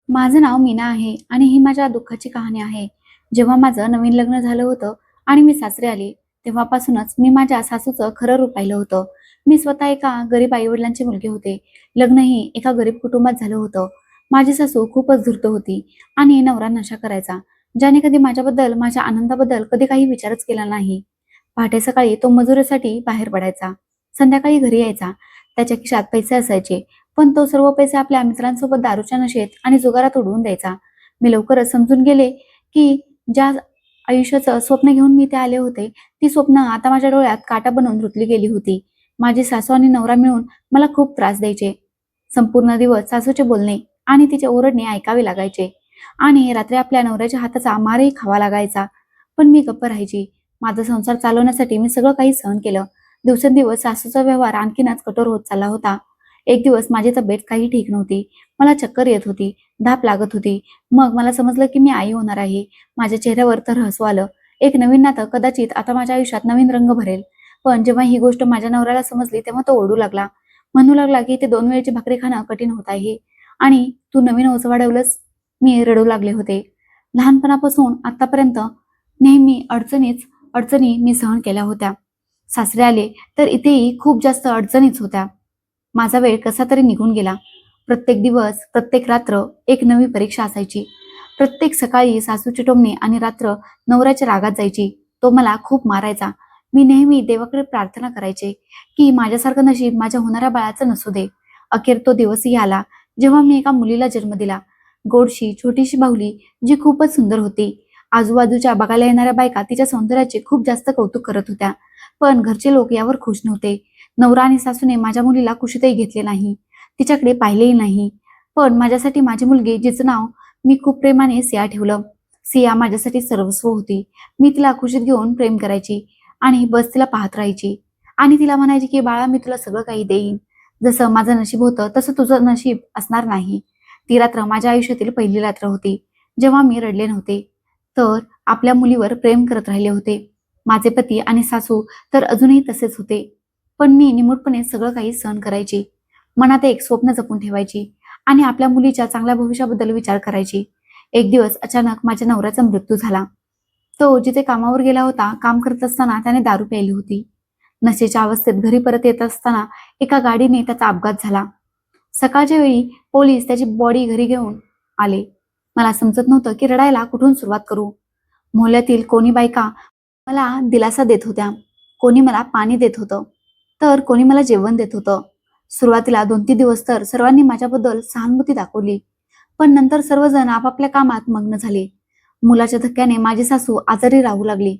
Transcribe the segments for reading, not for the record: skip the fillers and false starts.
माझं नाव मीना आहे आणि ही माझ्या दुःखाची कहाणी आहे. जेव्हा माझं नवीन लग्न झालं होतं आणि मी सासरे आले, तेव्हापासूनच मी माझ्या सासूचं खरं रूप पाहिलं होतं. मी स्वतः एका गरीब आई-वडिलांची मुलगी होते. लग्नही एका गरीब कुटुंबात झालं होतं. माझी सासू खूपच धूर्त होती आणि नवरा नशा करायचा, ज्याने कधी माझ्याबद्दल, माझ्या आनंदाबद्दल कधी काही विचारच केला नाही. पहाटे सकाळी तो मजुरीसाठी बाहेर पडायचा. संध्याकाळी घरी यायचा. त्याच्या खिशात पैसे असायचे, पण तो सर्व पैसे आपल्या मित्रांसोबत दारूच्या नशेत आणि जुगारात उडवून द्यायचा. मी लवकरच समजून गेले, की ज्या आयुष्याचं स्वप्न घेऊन मी इथे आले होते, ती स्वप्न आता माझ्या डोळ्यात काटा बनून रुतली गेली होती. माझी सासू आणि नवरा मिळून मला खूप त्रास द्यायचे. संपूर्ण दिवस सासूचे बोलणे आणि तिचे ओरडणे ऐकावे लागायचे आणि रात्री आपल्या नवऱ्याच्या हाताचा मारही खावा लागायचा. पण मी गप्प राहायची. माझा संसार चालवण्यासाठी मी सगळं काही सहन केलं. दिवसेंदिवस सासूचा व्यवहार आणखीनच कठोर होत चालला होता. एक दिवस माझी तब्येत काही ठीक नव्हती. मला चक्कर येत होती, धाप लागत होती. मग मला समजलं की मी आई होणार आहे. माझ्या चेहऱ्यावर तर हसू आलं. एक नवीन नातं कदाचित आता माझ्या आयुष्यात नवीन रंग भरेल. पण जेव्हा ही गोष्ट माझ्या नवऱ्याला समजली तेव्हा तो ओरडू लागला. म्हणू लागला की ते 2 वेळची भाकरी खाणं कठीण होत आहे आणि तू नवीन ओझं वाढवलंस. मी रडू लागले होते. लहानपणापासून आतापर्यंत नेहमी अडचणी मी सहन केल्या होत्या. सासरे आले तर इथेही खूप जास्त अडचणीच होत्या. माझा वेळ कसा तरी निघून गेला. प्रत्येक दिवस, प्रत्येक रात्र एक नवी परीक्षा असायची. प्रत्येक सकाळी सासूची टोमणे आणि रात्र नवऱ्याच्या रागात जायची. तो मला खूप मारायचा. मी नेहमी देवाकडे प्रार्थना करायचे, की माझ्यासारखं नशीब माझ्या होणाऱ्या बाळाचं नसू दे. अखेर तो दिवसही आला, जेव्हा मी एका मुलीला जन्म दिला. गोडशी, छोटीशी बाहुली, जी खूपच सुंदर होती. आजूबाजूच्या बघायला येणाऱ्या बायका तिच्या सौंदर्याचे खूप जास्त कौतुक करत होत्या. पण घरचे लोक यावर खुश नव्हते. नवरा आणि सासूने माझ्या मुलीला कुशीतही घेतले नाही. तिच्याकडे पाहिलेही नाही. पण माझ्यासाठी माझी मुलगी, जिचं नाव मी खूप प्रेमाने सिया ठेवलं. सिया माझ्यासाठी सर्वस्व होती. मी तिला कुशीत घेऊन प्रेम करायची आणि बस तिला पाहत राहायची आणि तिला म्हणायची की बाळा, मी तुला सगळं काही देईन. जसं माझं नशीब होतं तसं तुझं नशीब असणार नाही. ती रात्र माझ्या आयुष्यातील पहिली रात्र होती, जेव्हा मी रडले नव्हते, तर आपल्या मुलीवर प्रेम करत राहिले होते. माझे पती आणि सासू तर अजूनही तसेच होते. पण मी निमूटपणे सगळं काही सहन करायची. मनात एक स्वप्न जपून ठेवायची आणि आपल्या मुलीच्या चांगल्या भविष्याबद्दल विचार करायची. एक दिवस अचानक माझ्या नवऱ्याचा मृत्यू झाला. तो जिथे कामावर गेला होता, काम करत असताना त्याने दारू प्यायली होती. नशेच्या अवस्थेत घरी परत येत असताना एका गाडीने त्याचा अपघात झाला. सकाळच्या वेळी पोलीस त्याची बॉडी घरी घेऊन आले. मला समजत नव्हतं की रडायला कुठून सुरुवात करू. मोहल्ल्यातील कोणी बायका मला दिलासा देत होत्या, कोणी मला पाणी देत होतं, तर कोणी मला जेवण देत होतं. सुरुवातीला 2-3 दिवस तर सर्वांनी माझ्याबद्दल सहानुभूती दाखवली. पण नंतर सर्वजण आपापल्या कामात मग्न झाले. मुलाच्या धक्क्याने माझी सासू आजारी राहू लागली.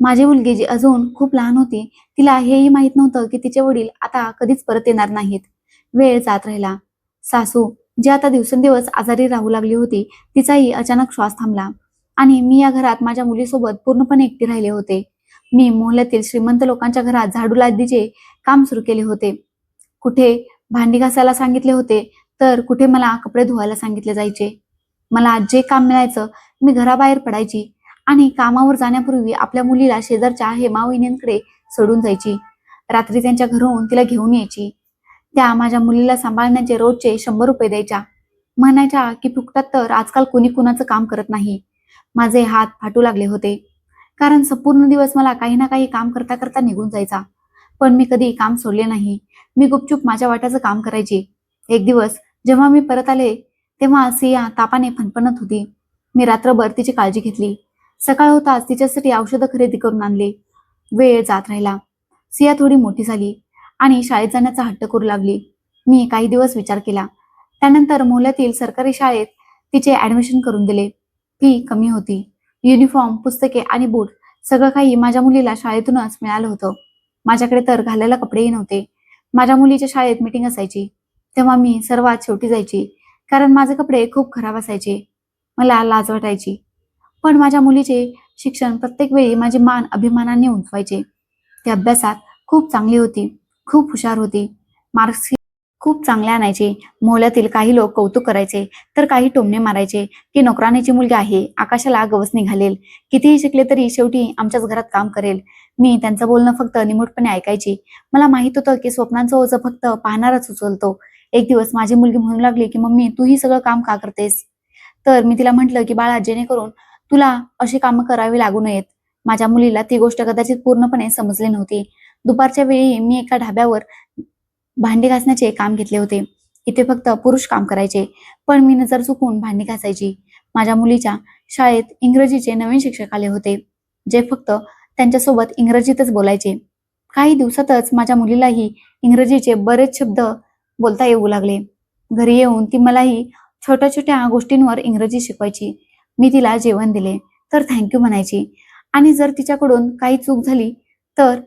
माझी मुलगी, जी अजून खूप लहान होती, तिला हेही माहीत नव्हतं की तिचे वडील आता कधीच परत येणार नाहीत. वेळ जात राहिला. सासू, जी आता दिवसेंदिवस आजारी राहू लागली होती, तिचाही अचानक श्वास थांबला आणि मी या घरात माझ्या मुलीसोबत पूर्णपणे एकटी राहिले होते. मी मोहल्ल्यातील श्रीमंत लोकांच्या घरात झाडू लादीचे काम सुरू केले होते. कुठे भांडी घासायला सांगितले होते, तर कुठे मला कपडे धुवायला सांगितले जायचे. मला जे काम मिळायचं मी घराबाहेर पडायची आणि कामावर जाण्यापूर्वी आपल्या मुलीला शेजारच्या हेमा वहिनींकडे सोडून जायची. रात्री त्यांच्या घरून तिला घेऊन यायची. त्या माझ्या मुलीला सांभाळण्याचे रोजचे 100 रुपये द्यायच्या. म्हणायच्या की फुकटात तर आजकाल कोणी कुणाचं काम करत नाही. माझे हात फाटू लागले होते, कारण संपूर्ण दिवस मला काही ना काही काम करता करता निघून जायचा. पण मी कधी काम सोडले नाही. मी गुपचूप माझ्या वाट्याचं काम करायची. एक दिवस जेव्हा मी परत आले, तेव्हा सिया तापाने फणफणत होती. मी रात्रभर तिची काळजी घेतली. सकाळ होताच तिच्यासाठी औषधं खरेदी करून आणली. वेळ जात राहिला. सिया थोडी मोठी झाली आणि शाळेत जाण्याचा हट्ट करू लागली. मी काही दिवस विचार केला. त्यानंतर मोहल्ल्यातील सरकारी शाळेत तिचे ऍडमिशन करून दिले. फी कमी होती. युनिफॉर्म, पुस्तके आणि बूट सगळं काही माझ्या मुलीला शाळेतूनच मिळालं होतं. माझ्याकडे तर घालायला कपडेही नव्हते. माझ्या मुलीच्या शाळेत मीटिंग असायची, तेव्हा मी सर्वात शेवटी जायची, कारण माझे कपडे खूप खराब असायचे. मला लाज वाटायची. पण माझ्या मुलीचे शिक्षण प्रत्येक वेळी माझी मान अभिमानाने उंचवायचे. ती अभ्यासात खूप चांगली होती, खूप हुशार होती. मार्क्स खूप चांगले आणायचे. मोहल्ल्यातील काही लोक कौतुक करायचे, तर काही टोमणे मारायचे की नोकराणीची मुलगी आहे, आकाशाला गवसणी घालेल, कितीही शिकले तरी शेवटी आमच्याच घरात काम करेल. मी त्यांचं बोलणं फक्त निमूटपणे ऐकायची. मला माहित होतं की स्वप्नांचं ओझं फक्त पाहणारच उचलतो. एक दिवस माझी मुलगी म्हणू लागली की मम्मी, तू ही सगळं काम का करतेस? तर मी तिला म्हटलं की बाळा, जेणेकरून तुला अशी कामं करावी लागू नयेत. माझ्या मुलीला ती गोष्ट कदाचित पूर्णपणे समजली नव्हती. दुपारच्या वेळी मी एका ढाब्यावर भांडी घासण्याचे काम घेतले होते. इथे फक्त पुरुष काम करायचे, पण मी नजर चुकून भांडी घासायची. माझ्या मुलीच्या शाळेत इंग्रजीचे नवीन शिक्षक आले होते, जे फक्त त्यांच्यासोबत इंग्रजीतच बोलायचे. काही दिवसातच माझ्या मुलीलाही इंग्रजीचे बरेच शब्द बोलता येऊ लागले. घरी येऊन ती मलाही छोट्या छोट्या गोष्टींवर इंग्रजी शिकवायची. मी तिला जेवण दिले तर थँक्यू म्हणायची, आणि जर तिच्याकडून काही चूक झाली तर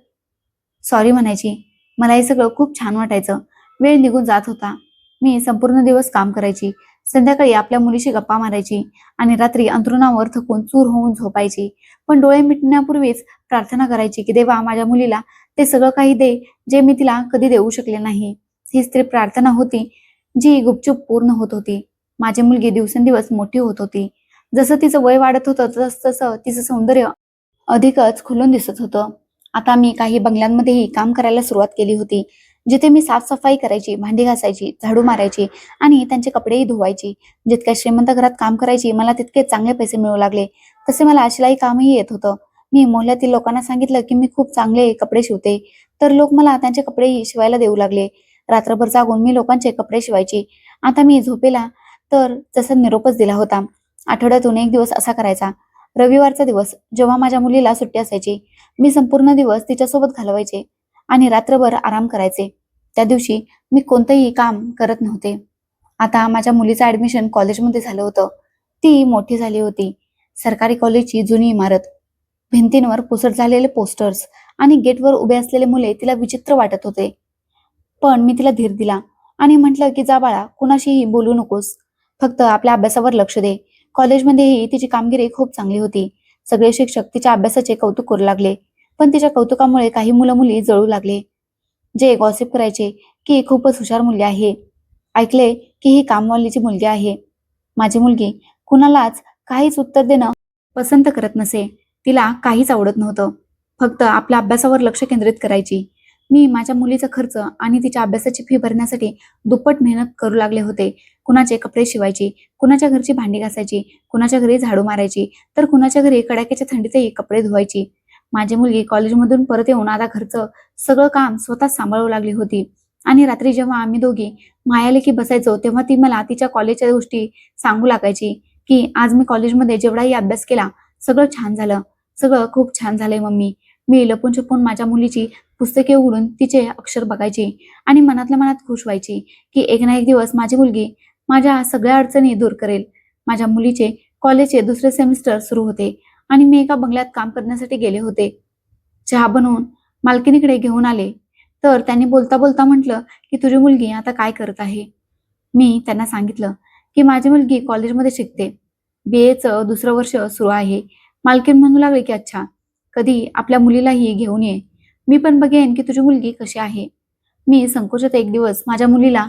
सॉरी म्हणायची. मला हे सगळं खूप छान वाटायचं. वेळ निघून जात होता. मी संपूर्ण दिवस काम करायची, संध्याकाळी आपल्या मुलीशी गप्पा मारायची आणि रात्री अंथरुणावर थकून चूर होऊन झोपायची. पण डोळे मिटण्यापूर्वीच प्रार्थना करायची की देवा, माझ्या मुलीला ते सगळं काही दे जे मी तिला कधी देऊ शकले नाही. हीच ती प्रार्थना होती जी गुपचूप पूर्ण होत होती. माझी मुलगी दिवसेंदिवस मोठी होत होती. जसं तिचं वय वाढत होतं तसं तिचं सौंदर्य अधिकच खुलून दिसत होतं. आता मी काही बंगल्यांमध्येही काम करायला सुरुवात केली होती, जिथे मी साफसफाई करायची, भांडी घासायची, झाडू मारायची आणि त्यांचे कपडेही धुवायची. जितक्या श्रीमंत घरात काम करायची, मला तितके चांगले पैसे मिळू लागले. तसे मला शिलाई कामही येत होतं. मी मोहल्ल्यातील लोकांना सांगितलं की मी खूप चांगले कपडे शिवते, तर लोक मला त्यांचे कपडेही शिवायला देऊ लागले. रात्रभर जागून मी लोकांचे कपडे शिवायची. आता मी झोपेला तर जसा निरोपच दिला होता. आठवड्यातून एक दिवस असा करायचा. रविवारचा दिवस, जेव्हा माझ्या मुलीला सुट्टी असायची, मी संपूर्ण दिवस तिच्यासोबत घालवायचे आणि रात्रभर आराम करायचे. त्या दिवशी मी कोणतंही काम करत नव्हते. आता माझ्या मुलीचं ऍडमिशन कॉलेजमध्ये झालं होतं. ती मोठी झाली होती. सरकारी कॉलेजची जुनी इमारत, भिंतींवर पुसट झालेले पोस्टर्स आणि गेटवर उभे असलेले मुले तिला विचित्र वाटत होते. पण मी तिला धीर दिला आणि म्हटलं की जा बाळा, कुणाशीही बोलू नकोस, फक्त आपल्या अभ्यासावर लक्ष दे. कॉलेजमध्येही तिची कामगिरी खूप चांगली होती. सगळे शिक्षक तिच्या अभ्यासाचे कौतुक करू लागले. पण तिच्या कौतुकामुळे काही मुलं मुली जळू लागले, जे गॉसिप करायचे की खूपच हुशार मुलगी आहे, ऐकले की ही कामवालीची मुलगी आहे. माझी मुलगी कुणालाच काहीच उत्तर देणं पसंत करत नसे. तिला काहीच आवडत नव्हतं, फक्त आपल्या अभ्यासावर लक्ष केंद्रित करायची. मी माझ्या मुलीचा खर्च आणि तिच्या अभ्यासाची फी भरण्यासाठी दुप्पट मेहनत करू लागले होते. कुणाचे कपडे शिवायची, कुणाच्या घरची भांडी घासायची, कुणाच्या घरी झाडू मारायची, तर कुणाच्या घरी कडाक्याच्या थंडीतही कपडे धुवायची. माझी मुलगी कॉलेजमधून परत येऊन आता घरचं सगळं काम स्वतः सांभाळू लागली होती. आणि रात्री जेव्हा आम्ही दोघी मायालेकी बसायचो, तेव्हा ती मला तिच्या कॉलेजच्या गोष्टी सांगू लागायची की आज मी कॉलेजमध्ये जेवढाही अभ्यास केला, सगळं छान झालं, सगळं खूप छान झालंय मम्मी. मी लपून छपून माझ्या मुलीची पुस्तके उघडून तिचे अक्षर बघायची आणि मनातल्या मनात खुश व्हायची की एक ना एक दिवस माझी मुलगी माझ्या सगळ्या अडचणी दूर करेल. माझ्या मुलीचे कॉलेजचे दुसरे सेमिस्टर सुरू होते आणि मी एका बंगल्यात काम करण्यासाठी गेले होते. चहा बनवून मालकिनीकडे घेऊन आले, तर त्यांनी बोलता बोलता म्हटलं की तुझी मुलगी आता काय करत आहे. मी त्यांना सांगितलं की माझी मुलगी कॉलेजमध्ये शिकते, BA चं दुसरं वर्ष सुरू आहे. मालकीन म्हणू लागले की अच्छा, कधी आपल्या मुलीलाही घेऊन ये, मी पण बघेन की तुझी मुलगी कशी आहे. मी संकोचात एक दिवस माझ्या मुलीला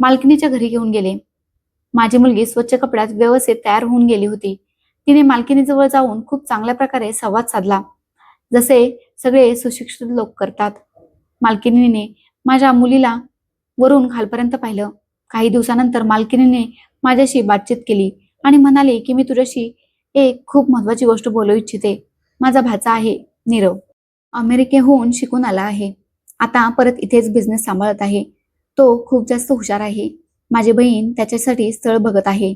मालकिनीच्या घरी घेऊन गेले. माझी मुलगी स्वच्छ कपड्यात व्यवस्थित तयार होऊन गेली होती. तिने मालकिनीजवळ जाऊन खूप चांगल्या प्रकारे संवाद साधला, जसे सगळे सुशिक्षित लोक करतात. मालकिनीने माझ्या मुलीला वरून खालपर्यंत पाहिलं. काही दिवसानंतर मालकिनीने माझ्याशी बातचीत केली आणि म्हणाले की मी तुझ्याशी एक खूप महत्वाची गोष्ट बोलू इच्छिते. माझा भाचा आहे नीरव, अमेरिकेहून शिकून आला आहे. आता परत इथेच बिझनेस सांभाळत आहे. तो खूप जास्त हुशार आहे. माझी बहीण त्याच्यासाठी स्थळ बघत आहे.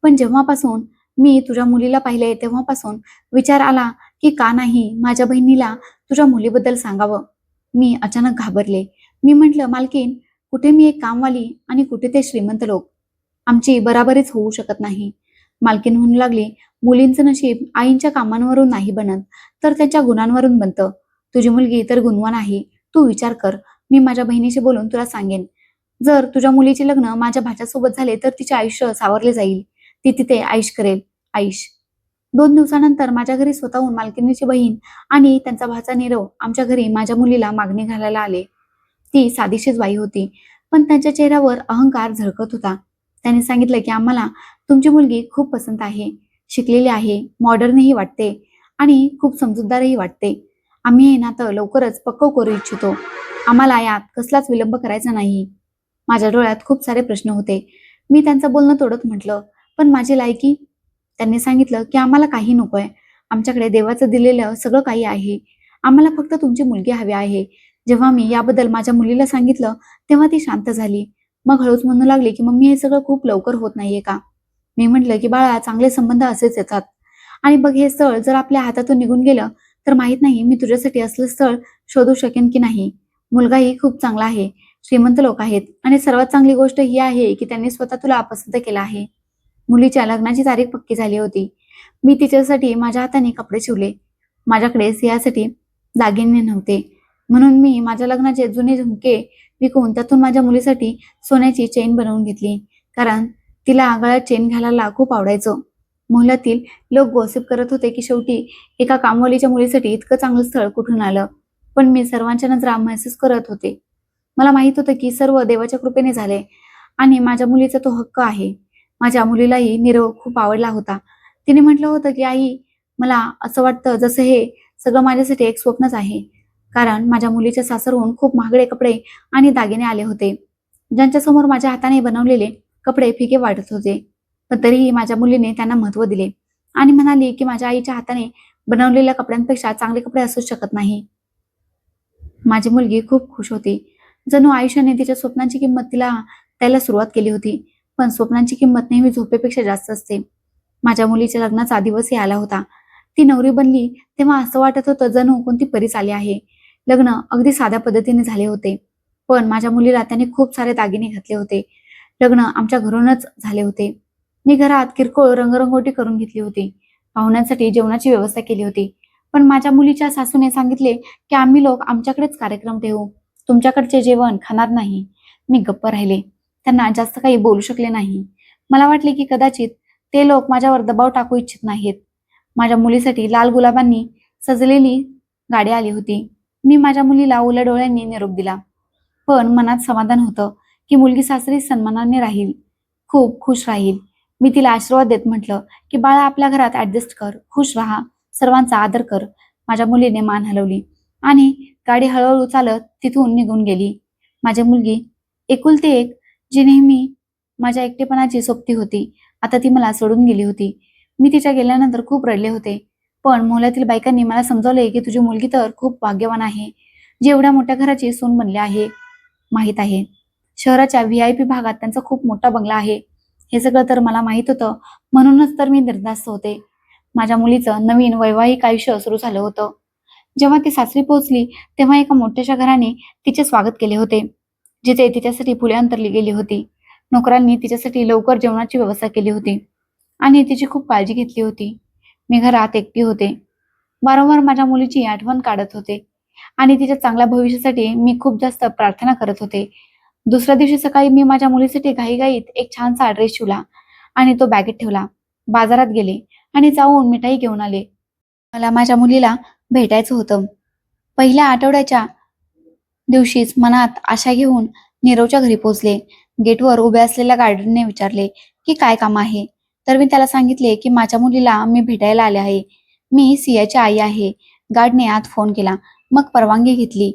पण जेव्हापासून मी तुझ्या मुलीला पाहिले तेव्हापासून विचार आला की का नाही माझ्या बहिणीला तुझ्या मुलीबद्दल सांगावं. मी अचानक घाबरले. मी म्हटलं, मालकीन, कुठे मी एक कामवाली आणि कुठे ते श्रीमंत लोक, आमची बराबरीच होऊ शकत नाही. मालकीन म्हणू लागली, मुलींचं नशीब आईंच्या कामांवरून नाही बनत, तर त्यांच्या गुणांवरून बनतं. तुझी मुलगी तर गुणवान आहे. तू विचार कर, मी माझ्या बहिणीशी बोलून तुला सांगेन. जर तुझ्या मुलीचे लग्न माझ्या भाच्यासोबत झाले तर तिचे आयुष्य सावरले जाईल. ती तिथे आईश करेल, आईश. 2 दिवसानंतर माझ्या घरी स्वतःहून मालकिनीची बहीण आणि त्यांचा भाचा नीरव आमच्या घरी माझ्या मुलीला मागणी घालायला आले. ती साधीशीच बाई होती, पण त्यांच्या चेहऱ्यावर अहंकार झळकत होता. त्यांनी सांगितलं की आम्हाला तुमची मुलगी खूप पसंत आहे. शिकलेली आहे, मॉडर्नही वाटते आणि खूप समजूतदारही वाटते. आम्ही हे नातं लवकरच पक्कं करू इच्छितो. आम्हाला यात कसलाच विलंब करायचा नाही. माझ्या डोळ्यात खूप सारे प्रश्न होते. मी त्यांचं बोलणं तोडत म्हटलं, पण माझी लायकी? त्यांनी सांगितलं की आम्हाला काही नकोय. आमच्याकडे देवाचं दिलेलं सगळं काही आहे. आम्हाला फक्त तुमची मुलगी हवी आहे. जेव्हा मी याबद्दल माझ्या मुलीला सांगितलं, तेव्हा ती शांत झाली. मग हळूच म्हणू लागली की मम्मी हे सगळं खूप लवकर होत नाहीये का? मी म्हटलं की बाळा, चांगले संबंध असेच येतात. आणि बघ, हे स्थळ जर आपल्या हातातून निघून गेलं तर माहित नाही मी तुझ्यासाठी असलं स्थळ शोधू शकेन की नाही. मुलगाही खूप चांगला आहे, श्रीमंत लोक आहेत आणि सर्वात चांगली गोष्ट ही आहे की त्यांनी स्वतः तुला पसंत केलं आहे. मुलीच्या लग्नाची तारीख पक्की झाली होती. मी तिच्यासाठी माझ्या हाताने कपडे शिवले. माझ्याकडे सिंहासाठी दागिने नव्हते, म्हणून मी माझ्या लग्नाचे जुने झुमके विकून त्यातून माझ्या मुलीसाठी सोन्याची चेन बनवून घेतली. कारण तिला गळ्यात चेन घालायला खूप आवडायचं. मोहल्ल्यातील लोक गॉसिप करत होते की शेवटी एका कामवालीच्या मुलीसाठी इतकं चांगलं स्थळ कुठून आलं. पण मी सर्वांच्या नजरा महसूस करत होते. मला माहित होतं की सर्व देवाच्या कृपेने झाले आणि माझ्या मुलीचा तो हक्क आहे. माझ्या मुलीलाही नीरव खूप आवडला होता. तिने म्हटलं होतं की आई, मला असं वाटतं जसं हे सगळं माझ्यासाठी एक स्वप्नच आहे. कारण माझ्या मुलीच्या सासरहून खूप महागडे कपडे आणि दागिने आले होते, ज्यांच्यासमोर माझ्या हाताने बनवलेले कपडे फिके वाटत होते. पण तरीही माझ्या मुलीने त्यांना महत्त्व दिले आणि म्हणाली की माझ्या आईच्या हाताने बनवलेल्या कपड्यांपेक्षा चांगले कपडे असू शकत नाही. माझी मुलगी खूप खुश होती. जणू आयुष्याने तिच्या स्वप्नांची किंमत तिला द्यायला सुरुवात केली होती. पण स्वप्नांची किंमत नेहमी झोपेपेक्षा जास्त असते. माझ्या मुलीच्या लग्नाचा दिवसही आला होता. ती नवरी बनली तेव्हा असं वाटत होतं जणू कोणती परीच आली आहे. लग्न अगदी साध्या पद्धतीने झाले होते, पण माझ्या मुलीला त्याने खूप सारे दागिने घातले होते. लग्न आमच्या घरूनच झाले होते. मी घरात किरकोळ रंगरंगोटी करून घेतली होती. पाहुण्यांसाठी जेवणाची व्यवस्था केली होती. पण माझ्या मुलीच्या सासूने सांगितले की आम्ही लोक आमच्याकडेच कार्यक्रम ठेवू, तुमच्याकडचे जेवण खाणार नाही. मी गप्प राहिले. त्यांना जास्त काही बोलू शकले नाही. मला वाटले की कदाचित ते लोक माझ्यावर दबाव टाकू इच्छित नाहीत. माझ्या मुलीसाठी लाल गुलाबांनी सजलेली गाडी आली होती. मी माझ्या मुलीला उघड्या डोळ्यांनी निरोप दिला. पण मनात समाधान होतं की मुलगी सासरी सन्मानाने राहील, खूप खुश राहील. मी तिला आशीर्वाद देत म्हटलं की बाळा, आपल्या घरात ऍडजस्ट कर, खुश राहा, सर्वांचा आदर कर. माझ्या मुलीने मान हलवली आणि गाडी हळूहळू चालत तिथून निघून गेली. माझी मुलगी, एकुलती एक, जी नेहमी माझ्या एकटेपणाची सोबती होती, आता ती मला सोडून गेली होती. मी तिच्या गेल्यानंतर खूप रडले होते. पण मोहल्ल्यातील बायकांनी मला समजावले की तुझी मुलगी तर खूप भाग्यवान आहे, जी एवढ्या मोठ्या घराची सून बनली आहे. माहीत आहे, शहराच्या VIP भागात त्यांचा खूप मोठा बंगला आहे. हे सगळं तर मला माहित होतं, म्हणूनच तर मी निर्धास्त होते. माझ्या मुलीचं नवीन वैवाहिक आयुष्य सुरू झालं होतं. जेव्हा ती सासरी पोहोचली तेव्हा एका मोठ्याशा घराने तिचे स्वागत केले होते, जिथे तिच्यासाठी फुले अंतरली गेली होती. नोकरांनी तिच्यासाठी लवकर जेवणाची व्यवस्था केली होती आणि तिची खूप काळजी घेतली होती. मी घरात एकटी होते. वारंवार माझ्या मुलीची आठवण काढत होते आणि तिच्या चांगल्या भविष्यासाठी मी खूप जास्त प्रार्थना करत होते. दुसऱ्या दिवशी सकाळी मी माझ्या मुलीसाठी घाईघाईत एक छानसा ड्रेस शिवला आणि तो बॅगेत ठेवला. बाजारात गेले आणि जाऊन मिठाई घेऊन आले. मला माझ्या मुलीला भेटायचं होतं. पहिल्या आठवड्याच्या दिवशीच मनात आशा घेऊन नीरवच्या घरी पोहोचले. गेटवर उभे असलेल्या गार्डनने विचारले की काय काम आहे. तर मी त्याला सांगितले की माझ्या मुलीला मी भेटायला आले आहे. मी सियाची आई आहे. गार्डने आत फोन केला. मग परवानगी घेतली.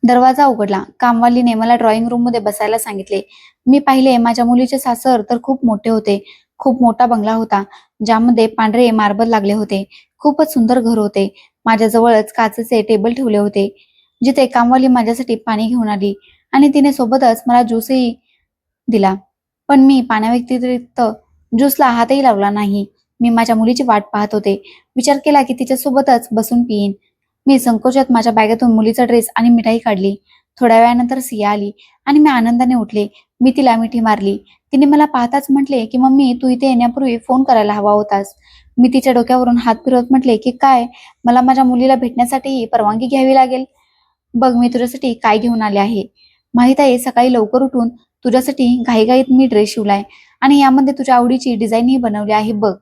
दरवाजा उघडला. कामवालीने मला ड्रॉइंग रूम मध्ये बसायला सांगितले. मी पाहिले, माझ्या मुलीचे सासर तर खूप मोठे होते. खूप मोठा बंगला होता, ज्यामध्ये पांढरे मार्बल लागले होते. खूपच सुंदर घर होते. माझ्या जवळच काचेचे टेबल ठेवले होते, जिथे कामवाली माझ्यासाठी पाणी घेऊन आली आणि तिने सोबतच मला ज्यूसही दिला. पण मी पाण्याव्यतिरिक्त ज्यूसला हातही लावला नाही. मी माझ्या मुलीची वाट पाहत होते. विचार केला की तिच्यासोबतच बसून पिईन. मी संकोचात माझ्या बॅगेतून मुलीचा ड्रेस आणि मिठाई काढली. थोड्या वेळानंतर सिया आली आणि मी आनंदाने उठले. मी तिला मिठी मारली. तिने मला पाहताच म्हटले की मम्मी, तू इथे येण्यापूर्वी फोन करायला हवा होतास. मी तिच्या डोक्यावरून हात फिरवत म्हटले की काय, मला माझ्या मुलीला भेटण्यासाठीही परवानगी घ्यावी लागेल? बघ, मी तुझ्यासाठी काय घेऊन आले आहे. माहित आहे, सकाळी लवकर उठून तुझ्यासाठी घाईघाईत मी ड्रेस शिवलाय आणि यामध्ये तुझ्या आवडीची डिझाईनही बनवली आहे बघ.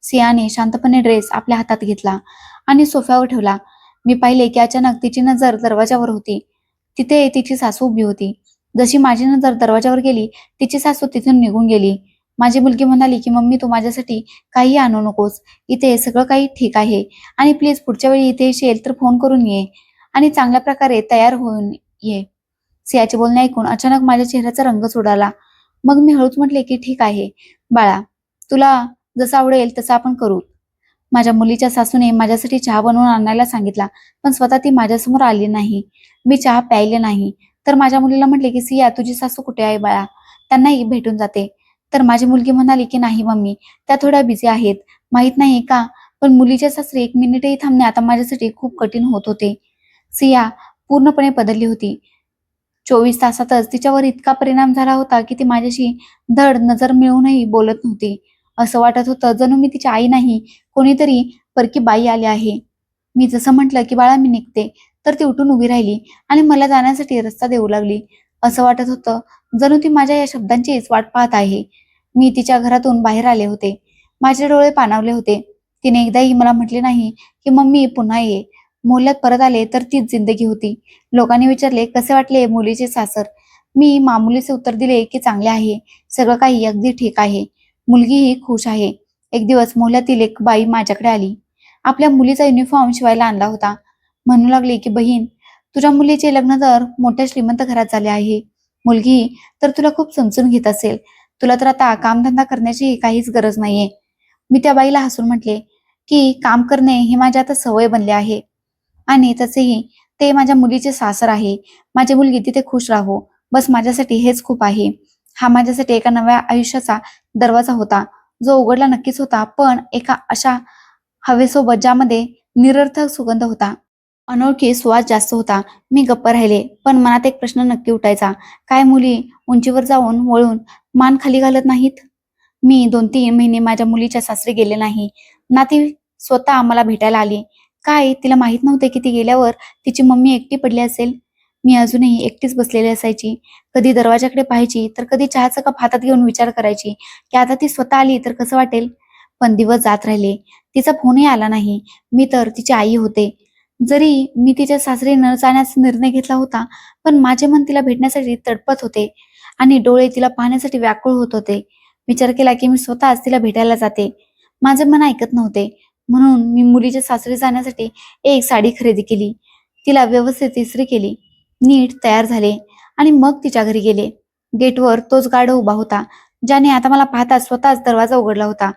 सियाने शांतपणे ड्रेस आपल्या हातात घेतला आणि सोफ्यावर ठेवला. मी पाहिले की अचानक तिची नजर दरवाजावर होती. तिथे तिची सासू उभी होती. जशी माझी नजर दरवाजावर गेली, तिची सासू तिथून निघून गेली. माझी मुलगी म्हणाली की मम्मी, तू माझ्यासाठी काही आणू नकोस. इथे सगळं काही ठीक आहे आणि प्लीज पुढच्या वेळी इथे येशील तर फोन करून ये आणि चांगल्या प्रकारे तयार होऊन ये. सियाचे बोलणे ऐकून अचानक माझ्या चेहऱ्याचा रंगच उडाला. मग मी हळूच म्हटले की ठीक आहे. बाळा, तुला जसं आवडेल तसं आपण करू. माझ्या मुलीच्या सासूने माझ्यासाठी चहा बनवून आणायला सांगितला, पण स्वतः ती माझ्यासमोर आली नाही. मी चहा प्यायले नाही. तर माझ्या मुलीला म्हटले की सिया, तुझी सासू कुठे आहे बाळा? त्यांनाही भेटून जाते. तर माझी मुलगी म्हणाली की नाही मम्मी, त्या थोड्या बिझी आहेत. माहित नाही का, पण मुलीच्या सासरी 1 मिनिटही थांबणे आता माझ्यासाठी खूप कठीण होत होते. सिया पूर्णपणे बदलली होती. 24 तासातच तिच्यावर इतका परिणाम झाला होता की ती माझ्याशी धड नजर मिळवूनही बोलत नव्हती. असं वाटत होतं जणू मी तिची आई नाही, कोणीतरी परकी बाई आली आहे. मी जसं म्हटलं की बाळा मी निघते, तर ती उठून उभी राहिली आणि मला जाण्यासाठी रस्ता देऊ लागली. असं वाटत होतं जणू ती माझ्या या शब्दांचीच वाट पाहत आहे. मी तिच्या घरातून बाहेर आले होते. माझे डोळे पाणावले होते. तिने एकदाही मला म्हटले नाही की मम्मी पुन्हा ये. मोहल्ल्यात परत आले तर तीच जिंदगी होती. लोकांनी विचारले कसे वाटले मुलीचे सासर. मी मामुलीचे उत्तर दिले की चांगले आहे, सगळं काही अगदी ठीक आहे, मुलगीही खुश आहे. एक दिवस मोहल्ल्यातील एक बाई माझ्याकडे आली. आपल्या मुलीचा युनिफॉर्म शिवायला आणला होता. म्हणू लागली की बहीण, तुझ्या मुलीचे लग्न तर मोठ्या श्रीमंत घरात झाले आहे. मुलगी तर तुला खूप समजून घेत असेल. तुला तर आता कामधंदा करण्याची काहीच गरज नाहीये. मी त्या बाईला हसून म्हटले की काम करणे हे माझ्या आता सवय बनले आहे. आणि तसेही ते माझ्या मुलीचे सासर आहे. माझी मुलगी तिथे खुश राहो, बस माझ्यासाठी हेच खूप आहे. हा माझ्यासाठी एका नव्या आयुष्याचा दरवाजा होता, जो उघडला नक्कीच होता, पण एका अशा हवेसोबत ज्यामध्ये निरर्थक सुगंध होता. अनोळखी सुवास जास्त होता. मी गप्प राहिले, पण मनात एक प्रश्न नक्की उठायचा. काय मुली उंचीवर जाऊन वळून मान खाली घालत नाहीत? मी 2-3 महिने माझ्या मुलीच्या सासरी गेले नाही ना. ती स्वतः आम्हाला भेटायला आली. काय तिला माहित नव्हते की ती गेल्यावर तिची मम्मी एकटी पडली असेल? मी अजूनही एकटीच बसलेली असायची. कधी दरवाजाकडे पाहायची, तर कधी चहाचा कप हातात घेऊन विचार करायची की आता ती स्वतः आली तर कसं वाटेल. पण दिवस जात राहिले. तिचा फोनही आला नाही. मी तर तिची आई होते. जरी मी तिच्या सासरी न जाण्याचा निर्णय घेतला होता, पण माझे मन तिला भेटण्यासाठी तडपत होते आणि डोळे तिला पाहण्यासाठी व्याकुळ होत होते. विचार केला की मी स्वतःच तिला भेटायला जाते. माझे मन ऐकत नव्हते. म्हणून मी मुलीच्या सासरी जाण्यासाठी एक साडी खरेदी केली. तिला व्यवस्थित इस्त्री केली. नीट तयार झाले आणि मग तिच्या घरी गेले. गेटवर तोच गाढव उभा होता, ज्याने आता मला पाहताच स्वतःच दरवाजा उघडला होता.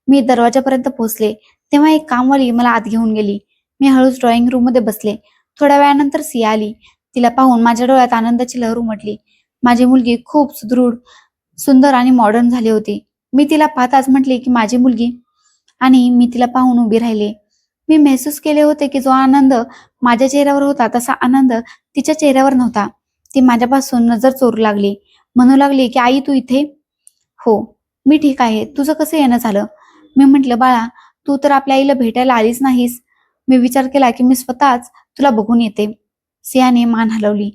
मी दरवाजापर्यंत पोहोचले, तेव्हा एक कामवाली मला आत घेऊन गेली. मी हळूच ड्रॉइंग रूम मध्ये बसले. थोड्या वेळानंतर सिया आली. तिला पाहून माझ्या डोळ्यात आनंदाची लहर उमटली. माझी मुलगी खूप सुदृढ, सुंदर आणि मॉडर्न झाली होती. मी तिला पाहताच म्हटले की माझी मुलगी, आणि मी तिला पाहून उभी राहिले. मी महसूस केले होते की जो आनंद माझ्या चेहऱ्यावर होता तसा आनंद तिच्या चेहऱ्यावर नव्हता. ती माझ्यापासून नजर चोरू लागली. म्हणू लागली की आई तू इथे? हो, मी ठीक आहे. तुझं कसं येणं झालं? मी म्हटलं बाळा, तू तर आपल्या आईला भेटायला आलीच नाहीस. मी विचार केला की मी स्वतःच तुला बघून येते. सियाने मान हलवली.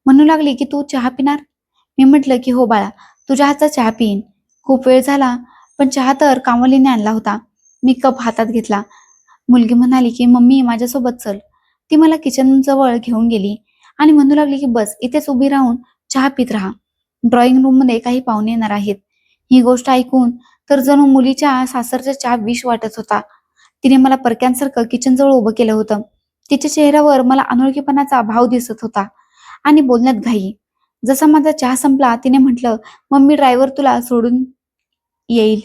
म्हणू लागली की तू चहा पिणार? मी म्हटलं की हो बाळा, तुझ्या हातचा चहा पिईन. खूप वेळ झाला, पण चहा तर कामवालीने आणला होता. मी कप हातात घेतला. मुलगी म्हणाली की मम्मी माझ्यासोबत चल. ती मला किचन जवळ घेऊन गेली आणि म्हणू लागली की बस इथेच उभी राहून चहा पित राहा. ड्रॉइंग रूम मध्ये काही पाहुणे येणार आहेत. ही गोष्ट ऐकून तर जणू मुलीच्या सासरचा चहा विष वाटत होता. तिने मला परक्यांसारखं किचन जवळ उभं केलं होतं. तिच्या चेहऱ्यावर मला अनोळखीपणाचा भाव दिसत होता आणि बोलण्यात घाई. जसा माझा चहा संपला तिने म्हटलं, मम्मी ड्रायव्हर तुला सोडून येईल.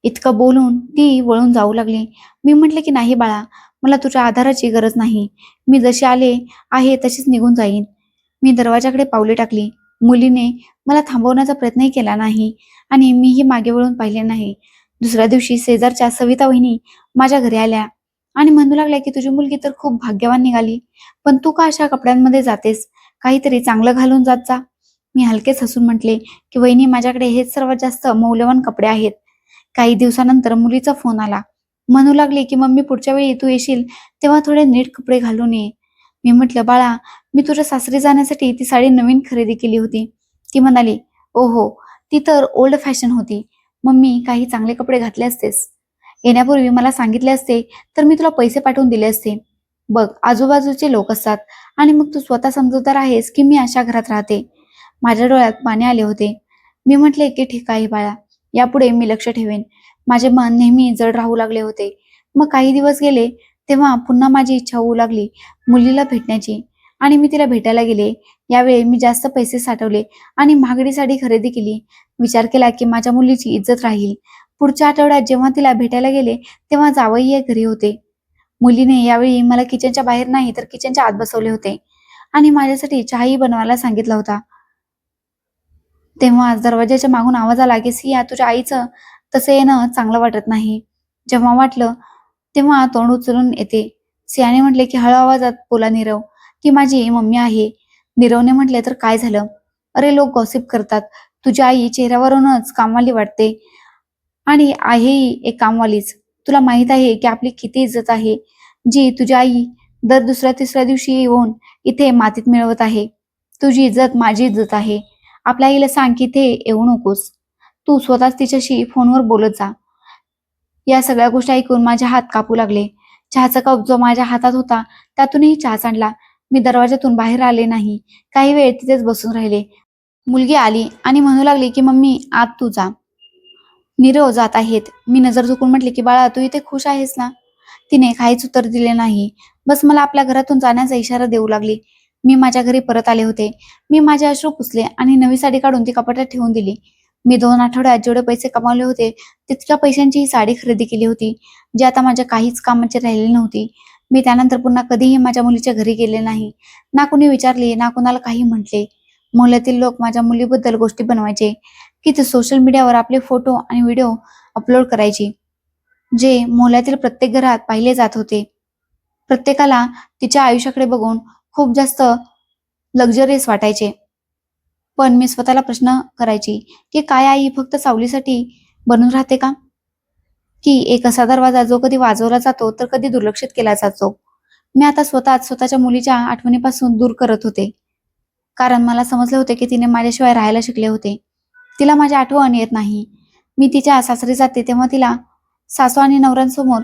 इतकं बोलून ती वळून जाऊ लागली. मी म्हटले की नाही बाळा, मला तुझ्या आधाराची गरज नाही. मी जशी आले आहे तशीच निघून जाईन. मी दरवाजाकडे पावले टाकली. मुलीने मला थांबवण्याचा प्रयत्नही केला नाही आणि मीही मागे वळून पाहिले नाही. दुसऱ्या दिवशी शेजारच्या सविता वहिनी माझ्या घरी आल्या आणि म्हणू लागल्या की तुझी मुलगी तर खूप भाग्यवान निघाली, पण तू का अशा कपड्यांमध्ये जातेस? काहीतरी चांगलं घालून जात जा. मी हलकेच हसून म्हटले की वहिनी, माझ्याकडे हेच सर्वात जास्त मौल्यवान कपडे आहेत. काही दिवसानंतर मुलीचा फोन आला. म्हणू लागली की मम्मी पुढच्या वेळी तू येशील तेव्हा थोडे नीट कपडे घालून ये. मी म्हटलं बाळा, मी तुझ्या सासरी जाण्यासाठी ती साडी नवीन खरेदी केली होती. ती म्हणाली ओहो, ती तर ओल्ड फॅशन होती. मम्मी काही चांगले कपडे घातले असतेस. येण्यापूर्वी मला सांगितले असते तर मी तुला पैसे पाठवून दिले असते. बघ आजूबाजूचे लोक असतात आणि मग तू स्वतः समजूतदार आहेस की मी अशा घरात राहते. माझ्या डोळ्यात पाणी आले होते. मी म्हटले की ठीक आहे बाळा, यापुढे मी लक्ष ठेवेन. माझे मन नेहमी जड राहू लागले होते. मग काही दिवस गेले, तेव्हा पुन्हा माझी इच्छा होऊ लागली मुलीला भेटण्याची आणि मी तिला भेटायला गेले. यावेळी मी जास्त पैसे साठवले आणि महागडी साडी खरेदी केली. विचार केला की माझ्या मुलीची इज्जत राहील. पुढच्या आठवड्यात जेव्हा तिला भेटायला गेले तेव्हा जावई घरी होते. मुलीने यावेळी मला किचनच्या बाहेर नाही तर किचनच्या आत बसवले होते आणि माझ्यासाठी चहाही बनवायला सांगितला होता. तेव्हा दरवाजाच्या मागून आवाज आला की सिया, तुझ्या आईचं तसं येणं चांगलं वाटत नाही. जेव्हा वाटलं तेव्हा तोंड उचलून येते. सियाने म्हटले की हळू आवाजात बोला नीरव, ती माझी मम्मी आहे. नीरवने म्हटले तर काय झालं? अरे लोक गॉसिप करतात. तुझी आई चेहऱ्यावरूनच कामवाली वाटते आणि आहेही एक कामवालीच. तुला माहित आहे की आपली किती इज्जत आहे, जी तुझी आई दर दुसऱ्या तिसऱ्या दिवशी येऊन इथे मातीत मिळवत आहे. तुझी इज्जत माझी इज्जत आहे. आपल्या आईला सांग की इथे येऊ नकोस. तू स्वतःच तिच्याशी फोनवर बोलत जा. या सगळ्या गोष्टी ऐकून माझे हात कापू लागले. चहाचा कप जो माझ्या हातात होता त्यातूनही चहा सांडला. मी दरवाजातून बाहेर आले नाही. काही वेळ तिथेच बसून राहिले. मुलगी आली आणि म्हणू लागली की मम्मी आत तू जा. नीरव जात आहेत. मी नजर झुकून म्हटले की बाळा, तू इथे खुश आहेस ना? तिने काहीच उत्तर दिले नाही. बस मला आपल्या घरातून जाण्याचा इशारा देऊ लागली. मी माझ्या घरी परत आले होते. मी माझे अश्रू पुसले आणि नवी साडी काढून ती कपाटात ठेवून दिली. मी 2 आठवड्यात जेवढे पैसे कमावले होते तितक्या पैशांची ही साडी खरेदी केली होती, जी आता माझ्या काहीच कामाची राहिलेली नव्हती. मी त्यानंतर पुन्हा कधीही माझ्या मुलीच्या घरी गेले नाही. ना कुणी विचारले, ना कुणाला काही म्हटले. मोहल्ल्यातील लोक माझ्या मुलीबद्दल गोष्टी बनवायचे की ते सोशल मीडियावर आपले फोटो आणि व्हिडिओ अपलोड करायची, जे मोहल्ल्यातील प्रत्येक घरात पाहिले जात होते. प्रत्येकाला तिच्या आयुष्याकडे बघून खूप जास्त लक्झरियस वाटायचे. पण मी स्वतःला प्रश्न करायची की काय आई फक्त सावलीसाठी बनून राहते का? की एक असा दरवाजा जो कधी वाजवला जातो तर कधी दुर्लक्षित केला जातो. मी आता स्वतःच स्वतःच्या मुलीच्या आठवणीपासून दूर करत होते. कारण मला समजले होते की तिने माझ्याशिवाय राहायला शिकले होते. तिला माझी आठवण येत नाही. मी तिच्या सासरी जाते तेव्हा तिला सासू आणि नवऱ्यांसमोर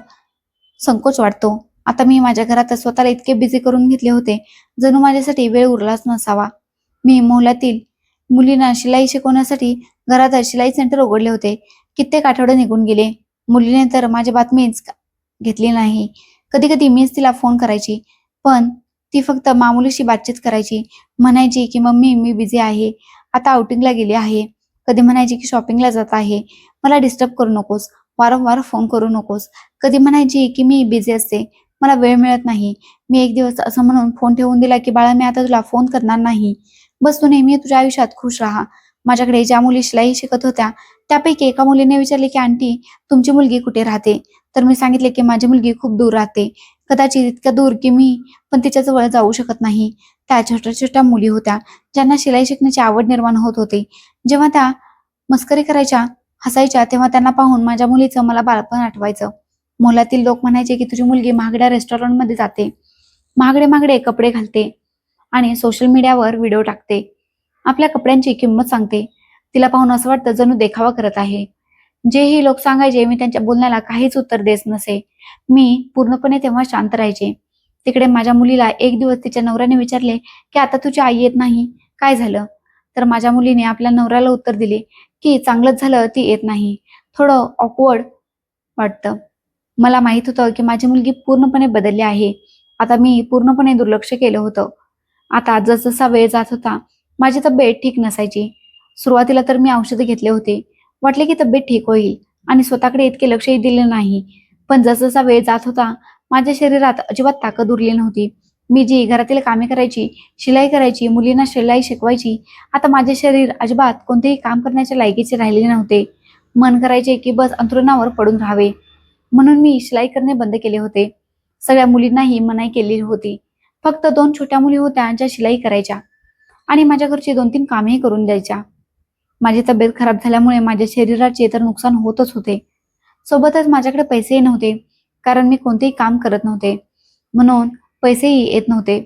संकोच वाटतो. आता मी माझ्या घरात स्वतःला इतके बिझी करून घेतले होते, जणू माझ्यासाठी वेळ उरलाच नसावा. मी मोहल्ल्यातील मुलींना शिलाई शिकवण्यासाठी घरात शिलाई सेंटर उघडले होते. कित्येक आठवडे निघून गेले. मुलीने तर माझी बातमीच घेतली नाही. कधी कधी मीच तिला फोन करायची, पण ती फक्त मामुलीशी बातचीत करायची. म्हणायची की मम्मी मी बिझी आहे, आता आउटिंगला गेली आहे. कधी म्हणायची की शॉपिंगला जात आहे, मला डिस्टर्ब करू नकोस, वारंवार फोन करू नकोस. कधी म्हणायची की मी बिझी असते, मला वेळ मिळत नाही. मी एक दिवस असं म्हणून फोन ठेवून दिला की बाळा, मी आता तुला फोन करणार नाही. बस तू नेहमी तुझ्या आयुष्यात खुश राहा. माझ्याकडे ज्या मुली शिलाई शिकत होत्या त्यापैकी एका मुलीने विचारले की आंटी, तुमची मुलगी कुठे राहते? तर मी सांगितले की माझी मुलगी खूप दूर राहते, कदाचित इतक्या दूर की मी पण तिच्या जवळ जाऊ शकत नाही. त्या छोट्या छोट्या मुली होत्या ज्यांना शिलाई शिकण्याची आवड निर्माण होत होती. जेव्हा त्या मस्करी करायच्या, हसायच्या, तेव्हा त्यांना पाहून माझ्या मुलीचं मला बालपण आठवायचं. मोहल्ल्यातील लोक म्हणायचे की तुझी मुलगी महागड्या रेस्टॉरंटमध्ये जाते, महागडे महागडे कपडे घालते आणि सोशल मीडियावर व्हिडिओ टाकते, आपल्या कपड्यांची किंमत सांगते. तिला पाहून असं वाटतं जणू देखावा करत आहे. जेही लोक सांगायचे मी त्यांच्या बोलण्याला काहीच उत्तर देत नसे. मी पूर्णपणे तेव्हा शांत राहायचे. तिकडे माझ्या मुलीला एक दिवस तिच्या नवऱ्याने विचारले की आता तुझी आई येत नाही, काय झालं? तर माझ्या मुलीने आपल्या नवऱ्याला उत्तर दिले की चांगलंच झालं ती येत नाही, थोडं ऑकवर्ड वाटतं. मला माहित होतं की माझी मुलगी पूर्णपणे बदलली आहे. आता मी पूर्णपणे दुर्लक्ष केलं होतं. आता जसजसा वेळ जात होता माझी तब्येत ठीक नसायची. सुरुवातीला तर मी औषधे घेतले होते. वाटले की तब्येत ठीक होईल आणि स्वतःकडे इतके लक्षही दिले नाही. पण जसजसा वेळ जात होता माझ्या शरीरात अजिबात ताकद उरली नव्हती. मी जी घरातील कामे करायची, शिलाई करायची, मुलींना शिलाई शिकवायची, आता माझे शरीर अजिबात कोणतेही काम करण्याच्या लायकीचे राहिलेले नव्हते. मन करायचे की बस अंथरुणावर पडून राहावे. म्हणून मी शिलाई करणे बंद केले होते. सगळ्या मुलींनाही मनाई केली होती. फक्त 2 छोट्या मुली होत्या ज्या शिलाई करायच्या आणि माझ्या घरची 2-3 कामेही करून द्यायच्या. माझी तब्येत खराब झाल्यामुळे माझ्या शरीराचे तर नुकसान होतच होते. सोबतच माझ्याकडे पैसेही नव्हते, कारण मी कोणतेही काम करत नव्हते. म्हणून पैसेही येत नव्हते.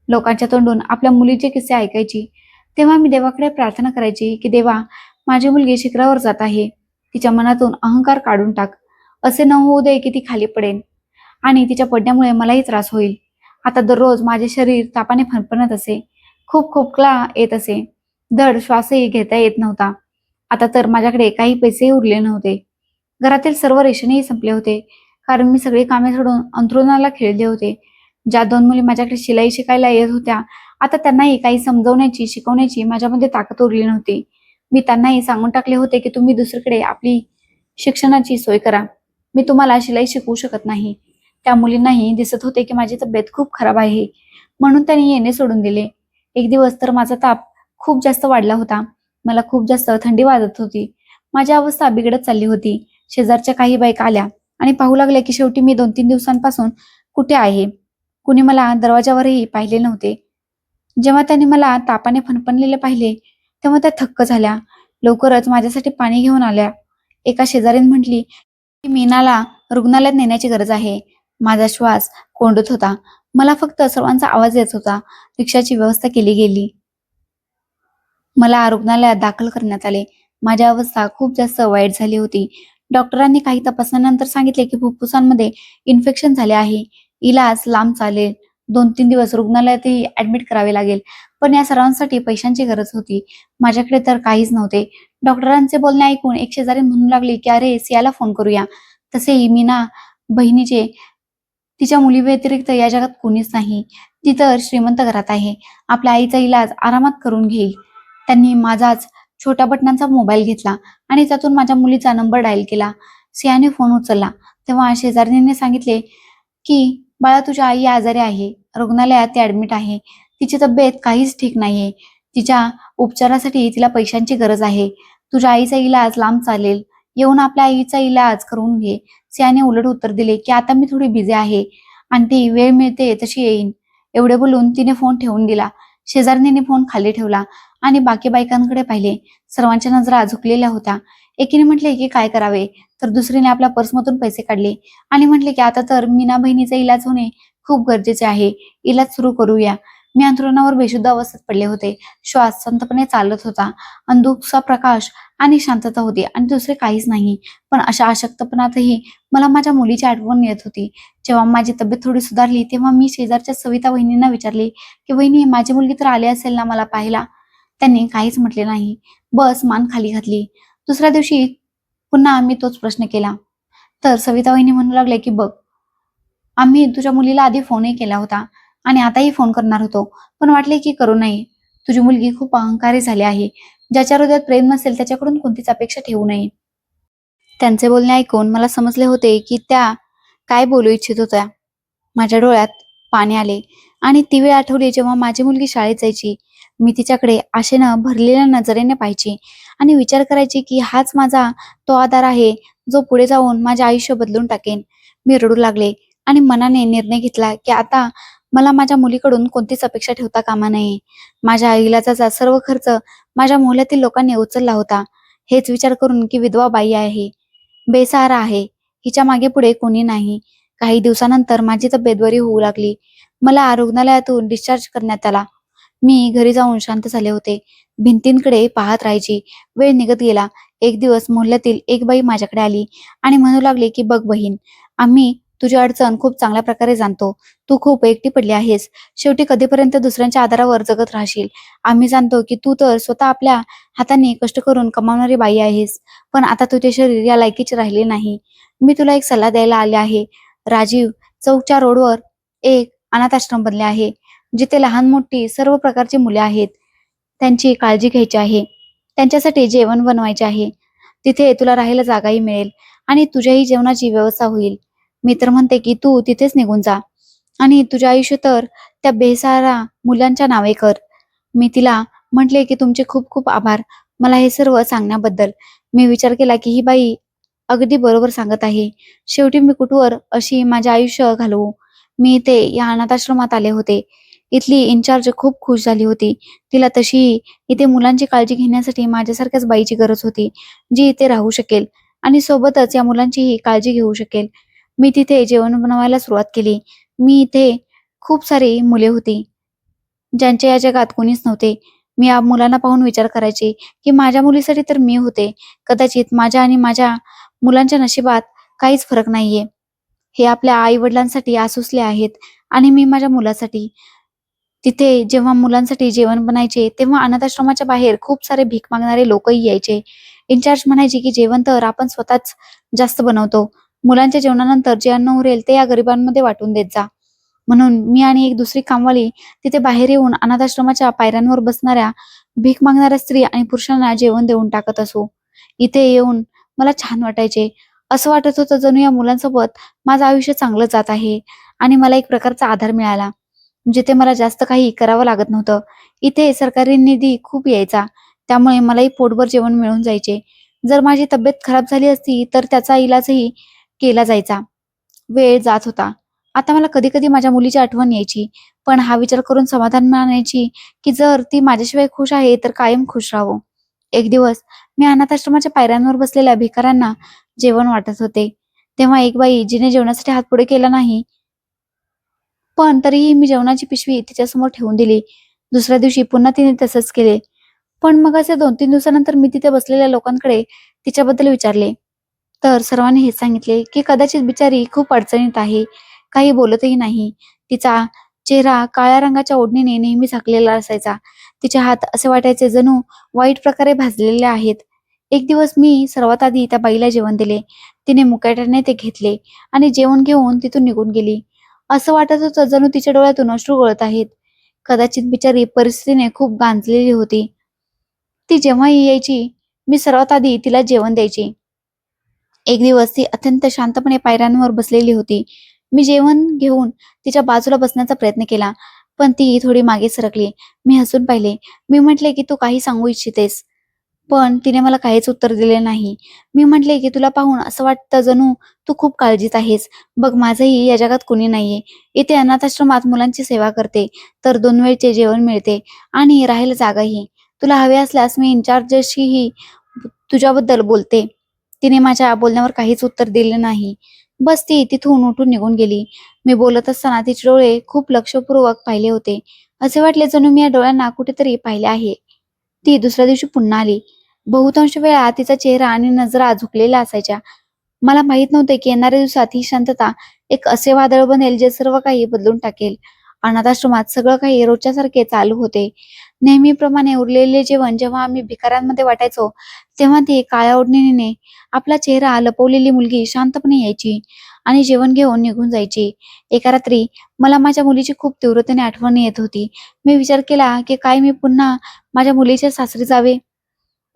लोकांच्या तोंडून आपल्या मुलीचे किस्से ऐकायची तेव्हा मी देवाकडे प्रार्थना करायची की देवा, माझी मुलगी शिखरावर जात आहे, तिच्या मनातून अहंकार काढून टाक. असे न होऊ दे की ती खाली पडेल आणि तिच्या पडण्यामुळे मलाही त्रास होईल. आता दररोज माझे शरीर तापाने फणफणत असे, खूप खोकला येत असे, धड श्वासही घेता येत नव्हता. आता तर माझ्याकडे काही पैसेही उरले नव्हते. घरातील सर्व रेशनही संपले होते, कारण मी सगळी कामे सोडून अंथरुणाला खिळले होते. ज्या 2 मुली माझ्याकडे शिलाई शिकायला येत होत्या, आता त्यांनाही काही समजवण्याची, शिकवण्याची माझ्यामध्ये ताकद उरली नव्हती. मी त्यांनाही सांगून टाकले होते की तुम्ही दुसरीकडे आपली शिक्षणाची सोय करा. मी तुम्हाला शिलाई शिकवू शकत नाही. त्या मुलींनाही दिसत होते की माझी तब्येत खूप खराब आहे, म्हणून त्यांनी येणे सोडून दिले. एक दिवस तर माझा ताप खूप जास्त वाढला होता. मला खूप जास्त थंडी वाजत होती. माझी अवस्था बिघडत चालली होती. शेजारच्या काही बायका आल्या आणि पाहू लागल्या की शेवटी मी 2-3 दिवसांपासून कुठे आहे. कुणी मला दरवाजावरही पाहिले नव्हते. जेव्हा त्यांनी मला तापाने फणफणलेले पाहिले, तेव्हा त्या थक्क झाल्या. लवकरच माझ्यासाठी पाणी घेऊन आल्या. एका शेजारीण म्हटली की मीनाला रुग्णालयात नेण्याची गरज आहे. माझा श्वास कोंडत होता. मला फक्त सर्वांचा आवाज येत होता. रिक्षाची व्यवस्था केली गेली. मला रुग्णालयात दाखल करण्यात आले. माझी अवस्था खूप जास्त वाईट झाली होती. डॉक्टरांनी काही तपासण्यानंतर सांगितले की फुफ्फुसांमध्ये इन्फेक्शन झाले आहे. इलाज लांब चालेल. 2-3 दिवस रुग्णालयातही ऍडमिट करावे लागेल. पण या सर्वांसाठी पैशांची गरज होती. माझ्याकडे तर काहीच नव्हते. डॉक्टरांचे बोलणे ऐकून एक शेजारी म्हणू लागली की अरे सियाला फोन करूया. तसेही मीना बहिणीचे तिच्या मुली व्यतिरिक्त या जगात कोणीच नाही. ती तर श्रीमंत घरात आहे. आपल्या आईचा इलाज आरामात करून घेईल. त्यांनी माझाच छोट्या बटनांचा मोबाईल घेतला आणि त्यातून माझ्या मुलीचा नंबर डायल केला. सियाने फोन उचलला तेव्हा शेजारीने सांगितले की बाळा तुझी आई आजारी आहे. रुग्णालयात ती ऍडमिट आहे. तिची तब्येत काहीच ठीक नाहीये. तिच्या उपचारासाठी तिला पैशांची गरज आहे. तुझ्या आईचा इलाज लांब चालेल. येऊन आपल्या आईचा इलाज करून घे. सियाने उलट उत्तर दिले की आता मी थोडी बिझी आहे. आंटी वेळ मिळते तशी येईन. एवढे बोलून तिने फोन ठेवून दिला. शेजारणीने फोन खाली ठेवला आणि बाकी बायकांकडे पाहिले. सर्वांच्या नजरा झुकलेल्या होत्या. एकीने म्हटले की काय करावे, तर दुसरीने आपल्या पर्समधून पैसे काढले आणि म्हटले की आता तर मीना बहिणीचा इलाज होणे खूप गरजेचे आहे. इलाज सुरू करूया. मी अंथरुणावर बेशुद्ध अवस्थेत पडले होते. श्वास संतपणे चालत होता. अंधुकसा प्रकाश आणि शांतता होती आणि दुसरे काहीच नाही. पण अशा अशक्तपणातही मला माझ्या मुलीची आठवण येत होती. जेव्हा माझी तब्येत थोडी सुधारली तेव्हा मी शेजारच्या सविता वहिनींना विचारले की वहिनी माझी मुलगी तर आली असेल ना मला पाहायला. त्यांनी काहीच म्हटले नाही. बस मान खाली घातली. दुसऱ्या दिवशी पुन्हा मी तोच प्रश्न केला. तर सविता वहिनी म्हणू लागले की बघ, आम्ही तुझ्या मुलीला आधी फोनही केला होता आणि आताही फोन करणार होतो, पण वाटले की करू नये. तुझी मुलगी खूप अहंकारी झाली आहे. ज्याच्या हृदयात प्रेम नसेल त्याच्याकडून कोणतीच अपेक्षा ठेवू नये. त्यांचे बोलणे ऐकून मला समजले होते की त्या काय बोलू इच्छित होत्या. माझ्या डोळ्यात पाणी आले आणि ती वेळ आठवली जेव्हा माझी मुलगी शाळेत जायची. मी तिच्याकडे आशेनं भरलेल्या नजरेने पाहायची आणि विचार करायची की हाच माझा तो आधार आहे जो पुढे जाऊन माझे आयुष्य बदलून टाकेन. मी रडू लागले आणि मनाने निर्णय घेतला की आता मला माझ्या मुलीकडून कोणतीच अपेक्षा ठेवता कामा नये. माझ्या इलाजाचा सर्व खर्च माझ्या मोहल्यातील लोकांनी उचलला होता. हेच विचार करून की विधवा बाई आहे, बेसहारा आहे, हिच्या मागे पुढे कोणी नाही. काही दिवसानंतर माझी तब्येत बरी होऊ लागली. मला रुग्णालयातून डिस्चार्ज करण्यात आला. मी घरी जाऊन शांत झाले होते. भिंतींकडे पाहत राहायची. वेळ निघत गेला. एक दिवस मोहल्ल्यातील एक बाई माझ्याकडे आली आणि म्हणू लागली की बघ बहीण, आम्ही तुझी अडचण खूप चांगल्या प्रकारे जाणतो. तू खूप एकटी पडली आहेस. शेवटी कधीपर्यंत दुसऱ्यांच्या आधारावर जगत राहशील. आम्ही जाणतो की तू तर स्वतः आपल्या हाताने कष्ट करून कमावणारी बाई आहेस, पण आता तुझे शरीर या लायकीचे राहिले नाही. मी तुला एक सल्ला द्यायला आले आहे. राजीव चौकच्या रोडवर एक अनाथ आश्रम बनले आहे, जिथे लहान मोठी सर्व प्रकारची मुले आहेत. त्यांची काळजी घ्यायची आहे. त्यांच्यासाठी जेवण बनवायचे आहे. तिथे तुला राहायला जागाही मिळेल आणि तुझ्याही जेवणाची व्यवस्था होईल. मी तर म्हणते की तू तिथेच निघून जा आणि तुझे आयुष्य तर त्या बेसहारा मुलांच्या नावे कर. मी तिला म्हटले की तुमचे खूप खूप आभार मला हे सर्व सांगण्याबद्दल. मी विचार केला की ही बाई अगदी बरोबर सांगत आहे. शेवटी मी कुठवर अशी माझे आयुष्य घालवू. मी इथे या अनाथाश्रमात आले होते. इथली इन्चार्ज खूप खुश झाली होती. तिला तशी इथे मुलांची काळजी घेण्यासाठी माझ्यासारख्याच बाईची गरज होती, जी इथे राहू शकेल आणि सोबतच या मुलांचीही काळजी घेऊ शकेल. मी तिथे जेवण बनवायला सुरुवात केली. मी इथे खूप सारी मुले होती, ज्यांच्या या जगात कोणीच नव्हते. मी या मुलांना पाहून विचार करायचे की माझ्या मुलीसाठी तर मी होते. कदाचित माझ्या आणि माझ्या मुलांच्या नशिबात काहीच फरक नाहीये. हे आपल्या आई वडिलांसाठी आसुसले आहेत आणि मी माझ्या मुलासाठी. तिथे जेव्हा मुलांसाठी जेवण बनायचे तेव्हा अनाथाश्रमाच्या बाहेर खूप सारे भीक मागणारे लोकही यायचे. इन्चार्ज म्हणायचे की जेवण तर आपण स्वतःच जास्त बनवतो. मुलांच्या जेवणानंतर जे अन्न उरेल ते या गरिबांमध्ये वाटून देत जा. म्हणून मी आणि एक दुसरी कामवाली तिथे बाहेर येऊन अनाथाश्रमाच्या पायऱ्यांवर बसणाऱ्या भीक मागणाऱ्या स्त्री आणि पुरुषांना जेवण देऊन टाकत असू. इथे येऊन मला छान वाटायचे. असं वाटत होतं जणू या मुलांसोबत माझं आयुष्य चांगलं जात आहे आणि मला एक प्रकारचा आधार मिळाला. जिथे मला जास्त काही करावं लागत नव्हतं. इथे सरकारी निधी खूप यायचा. त्यामुळे मलाही पोटभर जेवण मिळून जायचे. जर माझी तब्येत खराब झाली असती तर त्याचा इलाजही केला जायचा. वेळ जात होता. आता मला कधी-कधी माझ्या मुलीची आठवण यायची. पण हा विचार करून समाधान मानायची, की जर ती माझ्याशिवाय खुश आहे तर कायम खुश राहावं. एक दिवस मी अनाथाश्रमाच्या पायऱ्यांवर बसलेल्या भिकाऱ्यांना जेवण वाटत होते. तेव्हा एक बाई जिने जेवणासाठी हात पुढे केला नाही, पण तरीही मी जेवणाची पिशवी तिच्यासमोर ठेवून दिली. दुसऱ्या दिवशी पुन्हा तिने तसंच केले. पण मग असे 2-3 दिवसानंतर मी तिथे बसलेल्या लोकांकडे तिच्याबद्दल विचारले. तर सर्वांनी हेच सांगितले, की कदाचित बिचारी खूप अडचणीत आहे. काही बोलतही नाही. तिचा चेहरा काळ्या रंगाच्या ओढणीने नेहमी झाकलेला असायचा. तिचे हात असे वाटायचे जणू वाईट प्रकारे भाजलेले आहेत. एक दिवस मी सर्वात आधी त्या बाईला जेवण दिले. तिने मुकाट्याने ते घेतले आणि जेवण घेऊन तिथून निघून गेली. असं वाटत होतं जणू तिच्या डोळ्यातून अश्रू गळत आहेत. कदाचित बिचारी परिस्थितीने खूप गांजलेली होती. ती जेव्हाही यायची, मी सर्वात आधी तिला जेवण द्यायचे. एक दिवस ती अत्यंत शांतपणे पायऱ्यांवर बसलेली होती. मी जेवण घेऊन तिच्या बाजूला बसण्याचा प्रयत्न केला, पण ती थोडी मागे सरकली. मी हसून पाहिले. मी म्हटले, की "तू काही सांगू इच्छितेस?" पण तिने मला काहीच उत्तर दिले नाही. मी म्हटले, की "तुला पाहून असं वाटतं जणू तू खूप काळजीत आहेस. बघ माझंही या जगात कुणी नाहीये. इथे अनाथाश्रमात मुलांची सेवा करते, तर 2 वेळचे जेवण मिळते आणि राहायला जागाही. तुला हवे असल्यास मी इन्चार्जशीही तुझ्याबद्दल बोलते." तिने माझ्या बोलण्यावर काहीच उत्तर दिले नाही. बस ती तिथून उठून निघून गेली. मी बोलत असताना तिचे डोळे खूप लक्षपूर्वक पाहिले होते. असे वाटले जणू मी या डोळ्यांना कुठेतरी पाहिले आहे. ती दुसऱ्या दिवशी पुन्हा आली. बहुतांश वेळा तिचा चेहरा आणि नजरा झुकलेल्या असायच्या. मला माहीत नव्हते की येणाऱ्या दिवसात ही शांतता एक असे वादळ बनेल जे सर्व काही बदलून टाकेल. अनाथाश्रमात सगळं काही रोजच्यासारखे चालू होते. नेहमीप्रमाणे उरलेले जेवण जेव्हा आम्ही भिकाऱ्यांमध्ये वाटायचो, तेव्हा ती काळ्या ओढणीने आपला चेहरा लपवलेली मुलगी शांतपणे यायची आणि जेवण घेऊन निघून जायची. एका रात्री मला माझ्या मुलीची खूप तीव्रतेने आठवण येत होती. मी विचार केला की काय मी पुन्हा माझ्या मुलीच्या सासरी जावे?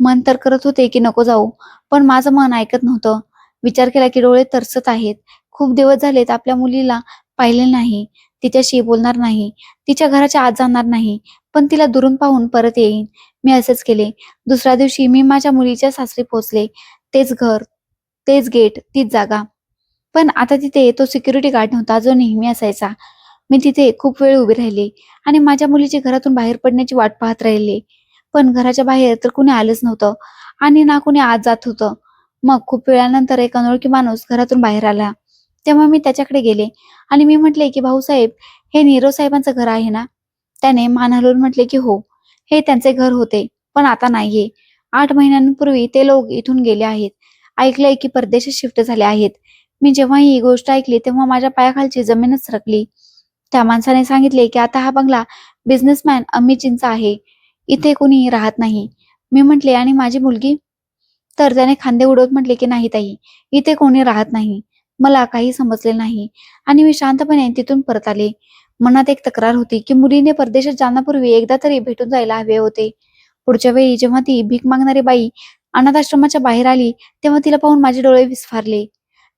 मन तर करत होते की नको जाऊ, पण माझं मन ऐकत नव्हतं. विचार केला की डोळे तरसत आहेत. खूप दिवस झालेत आपल्या मुलीला पाहिले नाही. तिच्याशी बोलणार नाही. तिच्या घराच्या आत जाणार नाही. पण तिला दुरून पाहून परत येईन. मी असेच केले. दुसऱ्या दिवशी मी माझ्या मुलीच्या सासरी पोहोचले. तेच घर, तेच गेट, तीच जागा. पण आता तिथे तो सिक्युरिटी गार्ड नव्हता जो नेहमी असायचा. मी तिथे खूप वेळ उभी राहिली आणि माझ्या मुलीची घरातून बाहेर पडण्याची वाट पाहत राहिले. पण घराच्या बाहेर तर कुणी आलंच नव्हतं आणि ना कुणी आत जात होतं. मग खूप वेळानंतर एक अनोळखी माणूस घरातून बाहेर आला. तेव्हा मी त्याच्याकडे गेले आणि मी म्हटले की "भाऊसाहेब, हे नीरव साहेबांचं घर आहे ना?" त्याने मान हलवून म्हटले की "हो, हे त्यांचे घर होते, पण आता नाहीये. 8 महिन्यांपूर्वी ते लोक इथून गेले आहेत. ऐकलंय की परदेशात शिफ्ट झाले आहेत." मी जेव्हा ही गोष्ट ऐकली तेव्हा माझ्या पायाखालची जमीनच सरकली. त्या माणसाने सांगितले की आता हा बंगला बिझनेसमॅन अमितजींचा आहे. इथे कोणी राहत नाही. मी म्हटले, "आणि माझी मुलगी?" तर त्याने खांदे उडवत म्हटले की "नाही ताई, इथे कोणी राहत नाही." मला काही समजले नाही आणि मी शांतपणे तिथून परत आले. मनात एक तक्रार होती की मुलीने परदेशात जाण्यापूर्वी एकदा तरी भेटून जायला हवे होते. पुढच्या वेळी जेव्हा ती भीक मागणारी बाई अनाथाश्रमाच्या बाहेर आली, तेव्हा तिला पाहून माझे डोळे विस्फारले.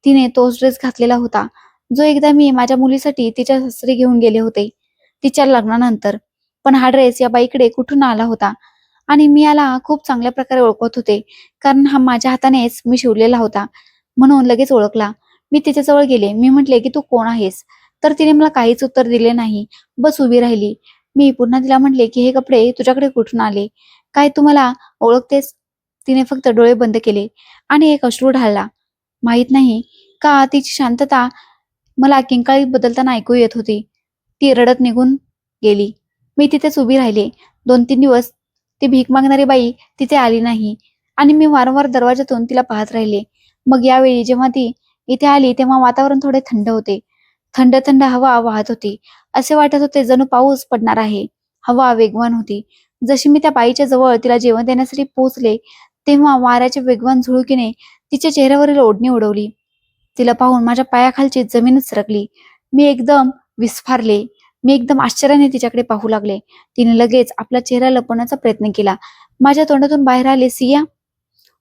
तिने तोच ड्रेस घातलेला होता, जो एकदा मी माझ्या मुलीसाठी तिच्या सासरी घेऊन गेले होते, तिच्या लग्नानंतर. पण हा ड्रेस या बाईकडे कुठून आला होता? आणि मी याला खूप चांगल्या प्रकारे ओळखत होते, कारण हा माझ्या हातानेच मी शिवलेला होता. म्हणून लगेच ओळखला. मी तिच्याजवळ गेले. मी म्हटले, की "तू कोण आहेस?" तर तिने मला काहीच उत्तर दिले नाही. बस उभी राहिली. मी पुन्हा तिला म्हटले, की "हे कपडे तुझ्याकडे कुठून आले? काय तू मला ओळखतेस?" तिने फक्त डोळे बंद केले आणि एक अश्रू ढाळला. माहीत नाही का तिची शांतता मला किंकाळीत बदलताना ऐकू येत होती. ती रडत निघून गेली. मी तिथेच उभी राहिले. 2-3 दिवस ती भीक मागणारी बाई तिथे आली नाही आणि मी वारंवार दरवाजातून तिला पाहत राहिले. मग यावेळी जेव्हा ती इथे आली तेव्हा वातावरण थोडे थंड होते. थंड थंड हवा वाहत होती. असे वाटत होते जणू पाऊस पडणार आहे. हवा वेगवान होती. जशी मी त्या बाईच्या जवळ तिला जेवण देण्यासाठी पोहोचले, तेव्हा वाऱ्याच्या वेगवान झुळुकीने तिच्या चेहऱ्यावरील ओढणी उडवली. तिला पाहून माझ्या पायाखालची जमीनच सरकली. मी एकदम विस्फारले. मी एकदम आश्चर्याने तिच्याकडे पाहू लागले. तिने लगेच आपला चेहरा लपवण्याचा प्रयत्न केला. माझ्या तोंडातून बाहेर आले, "सिया?"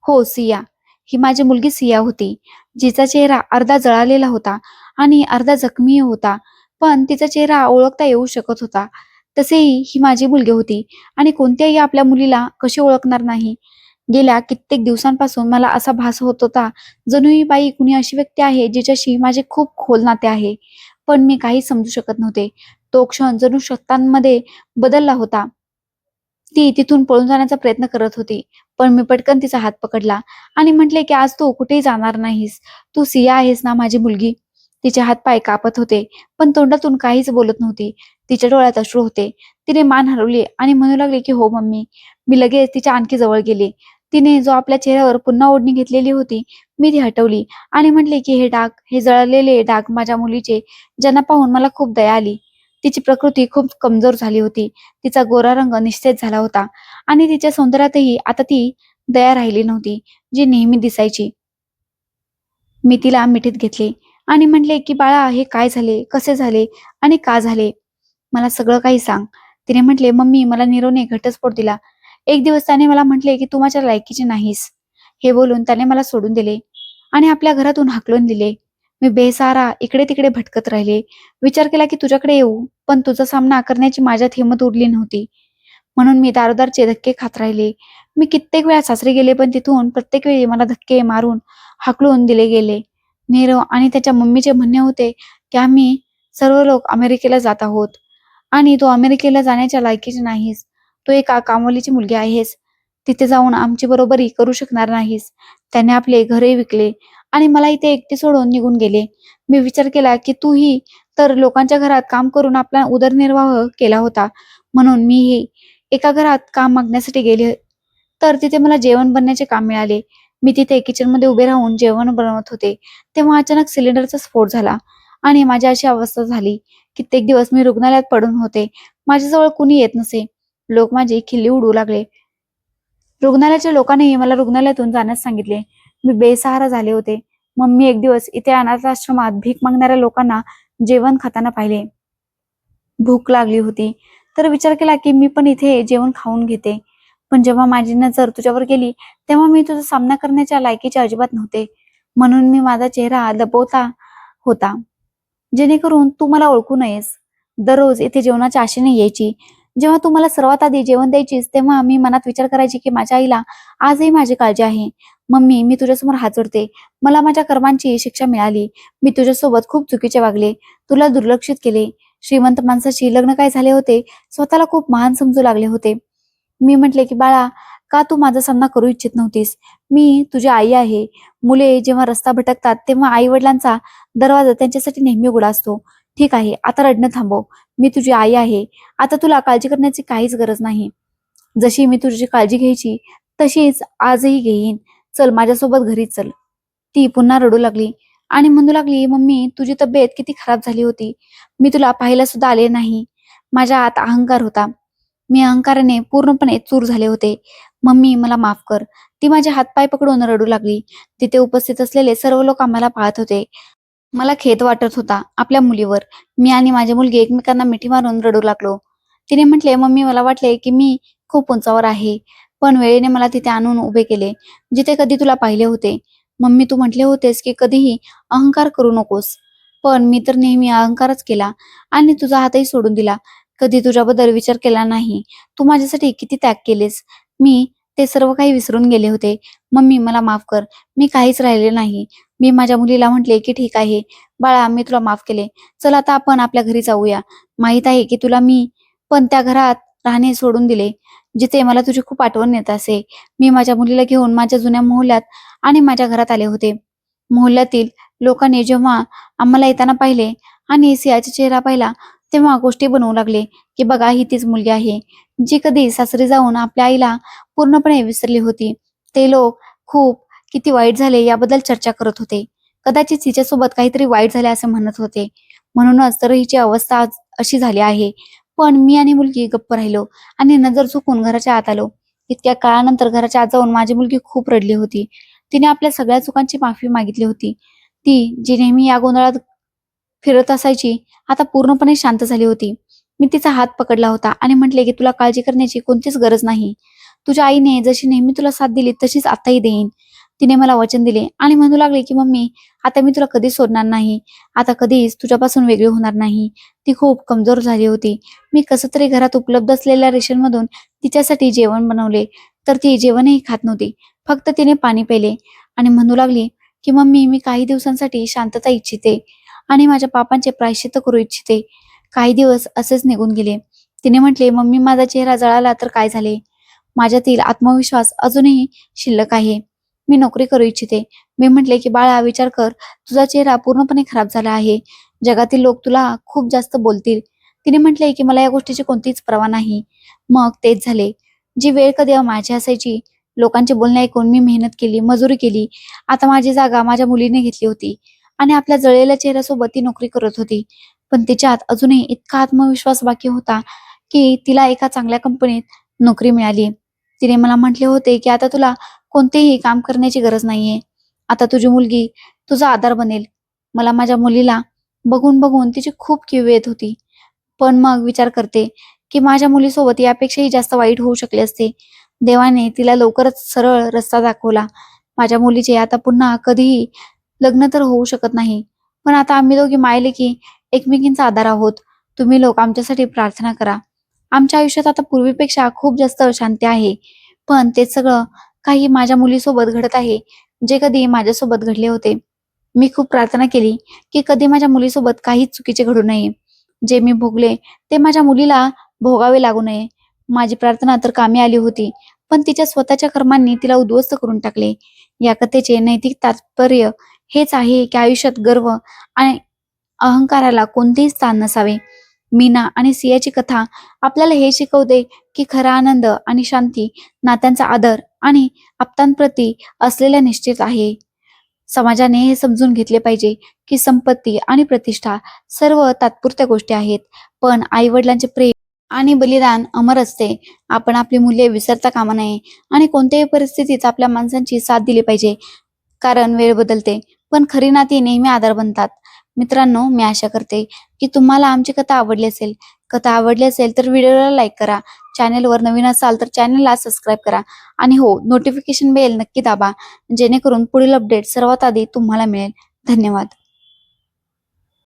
"हो, सिया." ही माझी मुलगी सिया होती, जिचा चेहरा अर्धा जळालेला होता आणि अर्धा जखमी होता, पण तिचा चेहरा ओळखता येऊ शकत होता. तसेही ही माझी मुलगी होती आणि कोणत्याही आपल्या मुलीला कशी ओळखणार नाही. गेल्या कित्येक दिवसांपासून मला असा भास होत होता, जणू ही बाई कुणी अशी व्यक्ती आहे जिच्याशी माझे खूप खोल नाते आहे. पण मी काही समजू शकत नव्हते. तो क्षण जणू शतकांमध्ये बदलला होता. ती तिथून पळून जाण्याचा प्रयत्न करत होती, पण मी पटकन तिचा हात पकडला आणि म्हटले की आज तू कुठेही जाणार नाहीस. तू सिया आहेस ना, माझी मुलगी. तिचे हातपाय कापत होते, पण तोंडातून काहीच बोलत नव्हती. तिच्या डोळ्यात अश्रू होते. तिने मान हलवली आणि म्हणू लागली की हो मम्मी. मी लगेच तिच्या आणखी जवळ गेले. तिने जो आपल्या चेहऱ्यावर पुन्हा ओढणी घेतलेली होती, मी ती हटवली आणि म्हटले की हे डाग, हे जळलेले डाग माझ्या मुलीचे, ज्यांना पाहून मला खूप दया आली. तिची प्रकृती खूप कमजोर झाली होती. तिचा गोरा रंग निस्तेज झाला होता आणि तिच्या सौंदर्यातही आता ती दया राहिली नव्हती, जी नेहमी दिसायची. मी तिला मिठीत घेतले आणि म्हटले की बाळा, हे काय झाले, कसे झाले आणि का झाले, मला सगळं काही सांग. तिने म्हटले मम्मी, मला नीरवने घटस्फोट दिला. एक दिवस त्याने मला म्हटले की तू माझ्या लायकीची नाहीस. हे बोलून त्याने मला सोडून दिले आणि आपल्या घरातून हाकलून दिले. मी बेसहारा इकडे तिकडे भटकत राहिले. विचार केला की तुझ्याकडे येऊ, पण तुझा सामना करण्याची माझ्यात हिंमत उरली नव्हती. म्हणून मी दारोदारचे धक्के खात राहिले. मी कित्येक वेळा सासरी गेले, पण तिथून प्रत्येक वेळी मला धक्के मारून हाकलून दिले गेले. नीरव आणि त्याच्या मम्मीचे म्हणणे होते की आम्ही सर्व लोक अमेरिकेला जात आहोत आणि तू अमेरिकेला जाण्याच्या लायकीची नाहीस. तू एका कामवालीची मुलगी आहेस. तिथे जाऊन आमची बरोबरी करू शकणार नाहीस. त्याने आपले घरही विकले आणि मला इथे एकटे सोडून निघून गेले. मी विचार केला की तूही तर लोकांच्या घरात काम करून आपला उदरनिर्वाह केला होता, म्हणून मीही एका घरात काम मागण्यासाठी गेले, तर तिथे मला जेवण बनण्याचे काम मिळाले. मी तिथे किचनमध्ये उभे राहून जेवण बनवत होते, तेव्हा अचानक सिलेंडरचा स्फोट झाला आणि माझी अशी अवस्था झाली. कित्येक दिवस मी रुग्णालयात पडून होते. माझ्याजवळ कुणी येत नसे. लोक माझी खिल्ली उडवू लागले. रुग्णालयाच्या लोकांनीही मला रुग्णालयातून जाण्यास सांगितले. मी बेसहारा झाले होते. मम्मी एक दिवस इथे अनाथाश्रमात भीक मागणाऱ्या लोकांना जेवण खाताना पाहिले. भूक लागली होती, तर विचार केला की मी पण इथे जेवण खाऊन घेते. पण जेव्हा माझी नजर तुझ्यावर गेली, तेव्हा मी तुझा सामना करण्याच्या लायकीचे अजिबात नव्हते. म्हणून मी माझा चेहरा लपवता होता, जेणेकरून तू मला ओळखू नयेस. दररोज इथे जेवणाच्या आशेने यायची. जेव्हा तू मला सर्वात आधी जेवण द्यायचीस, तेव्हा मी मनात विचार करायची की माझ्या आईला आजही माझी काळजी आहे. मम्मी, मी तुझ्यासमोर हात जोडते. मला माझ्या कर्मांची शिक्षा मिळाली. मी तुझ्यासोबत खूप चुकीचे वागले, तुला दुर्लक्षित केले. श्रीमंत माणसाशी लग्न काय झाले होते, स्वतःला खूप महान समजू लागले होते. मी म्हटले की बाळा, का तू माझा सामना करू इच्छित नव्हतीस? मी तुझी आई आहे. मुले जेव्हा रस्ता भटकतात, तेव्हा आई वडिलांचा दरवाजा त्यांच्यासाठी नेहमी उघडा असतो. ठीक आहे, आता रडणं थांबव. मी तुझी आई आहे. आता तुला काळजी करण्याची काहीच गरज नाही. जशी मी तुझी काळजी घ्यायची, तशीच आजही घेईन. चल माझ्यासोबत घरी चल. ती पुन्हा रडू लागली आणि म्हणू लागली, मम्मी, तुझी तब्येत किती खराब झाली होती. मी तुला पाहायला सुद्धा आले नाही. माझ्या आत अहंकार होता. मी अहंकाराने पूर्णपणे चूर झाले होते. मम्मी, मला माफ कर. ती माझे हातपाय पकडून रडू लागली. तिथे उपस्थित असलेले सर्व लोक आम्हाला पाहत होते. मला खेद वाटत होता आपल्या मुलीवर. मी आणि माझी मुलगी एकमेकांना मिठी मारून रडू लागलो. तिने म्हटले, मम्मी, मला वाटले की मी खूप उंचावर आहे, पण वेळेने मला तिथे आणून उभे केले, जिथे कधी तुला पाहिले होते. मम्मी, तू म्हटले होतेस की कधीही अहंकार करू नकोस, पण मी तर नेहमी अहंकारच केला आणि तुझा हातही सोडून दिला. कधी तुझ्याबद्दल विचार केला नाही. तू माझ्यासाठी किती त्याग केलेस. मी ते सर्व काही विसरून गेले होते. मम्मी, मला माफ कर. मी काहीच राहिले नाही. मी माझ्या मुलीला म्हटले की ठीक आहे बाळा, मी तुला माफ केले. चल आता आपण आपल्या घरी जाऊया. माहित आहे की तुला मी पण त्या घरात राहणे सोडून दिले, जिथे मला तुझी खूप आठवण येत असे. मी माझ्या मुलीला घेऊन माझ्या जुन्या मोहल्ल्यात आणि माझ्या घरात आले होते. मोहल्ल्यातील लोकांनी जेव्हा आम्हाला येताना पाहिले आणि सियाचा चेहरा पाहिला, तेव्हा गोष्टी बनवू लागले की बघा, ही तीच मुलगी आहे जी कधी सासरी जाऊन आपल्या आईला पूर्णपणे विसरली होती. ते लोक खूप किती वाईट झाले याबद्दल चर्चा करत होते. कदाचित तिच्यासोबत काहीतरी वाईट झाले असे म्हणत होते. म्हणूनच तर हिची अवस्था आज अशी झाली आहे. पण मी आणि मुलगी गप्प राहिलो आणि नजर चुकून घराच्या आत आलो. इतक्या काळानंतर घराच्या आत जाऊन माझी मुलगी खूप रडली होती. तिने आपल्या सगळ्या चुकांची माफी मागितली होती. ती जी नेहमी या गोंधळात फिरत असायची, आता पूर्णपणे शांत झाली होती. मी तिचा हात पकडला होता आणि म्हटले की तुला काळजी करण्याची कोणतीच गरज नाही. तुझ्या आईने जशी नेहमी तुला साथ दिली, तशीच आताही देईन. तिने मला वचन दिले आणि म्हणू लागले की मम्मी, आता मी तुला कधीच सोडणार नाही, आता कधीच तुझ्यापासून वेगळी होणार नाही. ती खूप कमजोर झाली होती. मी कसं तरी घरात उपलब्ध असलेल्या रेशनमधून तिच्यासाठी जेवण बनवले, तर ती जेवणही खात नव्हती. फक्त तिने पाणी प्यायले आणि म्हणू लागली की मम्मी, मी काही दिवसांसाठी शांतता इच्छिते आणि माझ्या पापांचे प्रायश्चित्त करू इच्छिते. काही दिवस असेच निघून गेले. तिने म्हटले, मम्मी, माझा चेहरा जळाला तर काय झाले? माझ्यातील आत्मविश्वास अजूनही शिल्लक आहे. मी नोकरी करू इच्छिते. मी म्हटले की बाळा, विचार कर, तुझा चेहरा पूर्णपणे खराब झाला आहे. जगातील लोक तुला खूप जास्त बोलतील. तिने म्हटले की मला या गोष्टीची कोणतीच पर्वा नाही. मग तेच झाले. जी वेळ कधी माझी असायची, लोकांचे बोलणे ऐकून मी मेहनत केली, मजुरी केली. आता माझी जागा माझ्या मुलीने घेतली होती आणि आपल्या जळलेल्या चेहऱ्यासोबत ती नोकरी करत होती. पण तिच्यात अजूनही इतका आत्मविश्वास बाकी होता की तिला एका चांगल्या कंपनीत नोकरी मिळाली. तिने मला म्हटले होते की आता तुला कोणतेही काम करण्याची गरज नाहीये. आता तुझी मुलगी तुझा आधार बनेल. मला माझ्या मुलीला बघून बघून तिची खूप कीव येत होती. पण मग विचार करते की माझ्या मुलीसोबत यापेक्षाही जास्त वाईट होऊ शकले असते. देवाने तिला लवकरच सरळ रस्ता दाखवला. माझ्या मुलीचे आता पुन्हा कधीही लग्न तर होऊ शकत नाही. पण आता आम्ही दोघी मायलेकी एकमेकींचा आधार आहोत. तुम्ही लोक आमच्यासाठी प्रार्थना करा. आमच्या आयुष्यात आता पूर्वीपेक्षा खूप जास्त शांती आहे. पण ते सगळं काही माझ्या मुलीसोबत घडत आहे, जे कधी माझ्यासोबत घडले होते. मी खूप प्रार्थना केली की कधी माझ्या मुलीसोबत काहीच चुकीचे घडू नये. जे मी भोगले ते माझ्या मुलीला भोगावे लागू नये. माझी प्रार्थना तर कामी आली होती, पण तिच्या स्वतःच्या कर्मांनी तिला उद्ध्वस्त करून टाकले. या कथेचे नैतिक तात्पर्य हेच आहे की आयुष्यात गर्व आणि अहंकाराला कोणतेही स्थान नसावे. मीना आणि सियाची कथा आपल्याला हे शिकवते की खरा आनंद आणि शांती नात्यांचा आदर आणि आप्तांप्रती असलेल्या निश्चित आहे. समाजाने हे समजून घेतले पाहिजे की संपत्ती आणि प्रतिष्ठा सर्व तात्पुरत्या गोष्टी आहेत, पण आई वडिलांचे प्रेम आणि बलिदान अमर असते. आपण आपली मूल्ये विसरता कामा नये आणि कोणत्याही परिस्थितीत आपल्या माणसांची साथ दिली पाहिजे. कारण वेळ बदलते, पण खरी नाती नेहमी आधार बनतात. मित्रांनो, मी आशा करते की तुम्हाला आमची कथा आवडली असेल. कथा आवडली असेल तर व्हिडिओला लाईक करा. चॅनेलवर नवीन असाल तर चॅनेलला सबस्क्राईब करा आणि हो, नोटिफिकेशन बेल नक्की दाबा, जेणेकरून पुढील अपडेट सर्वात आधी तुम्हाला मिळेल. धन्यवाद.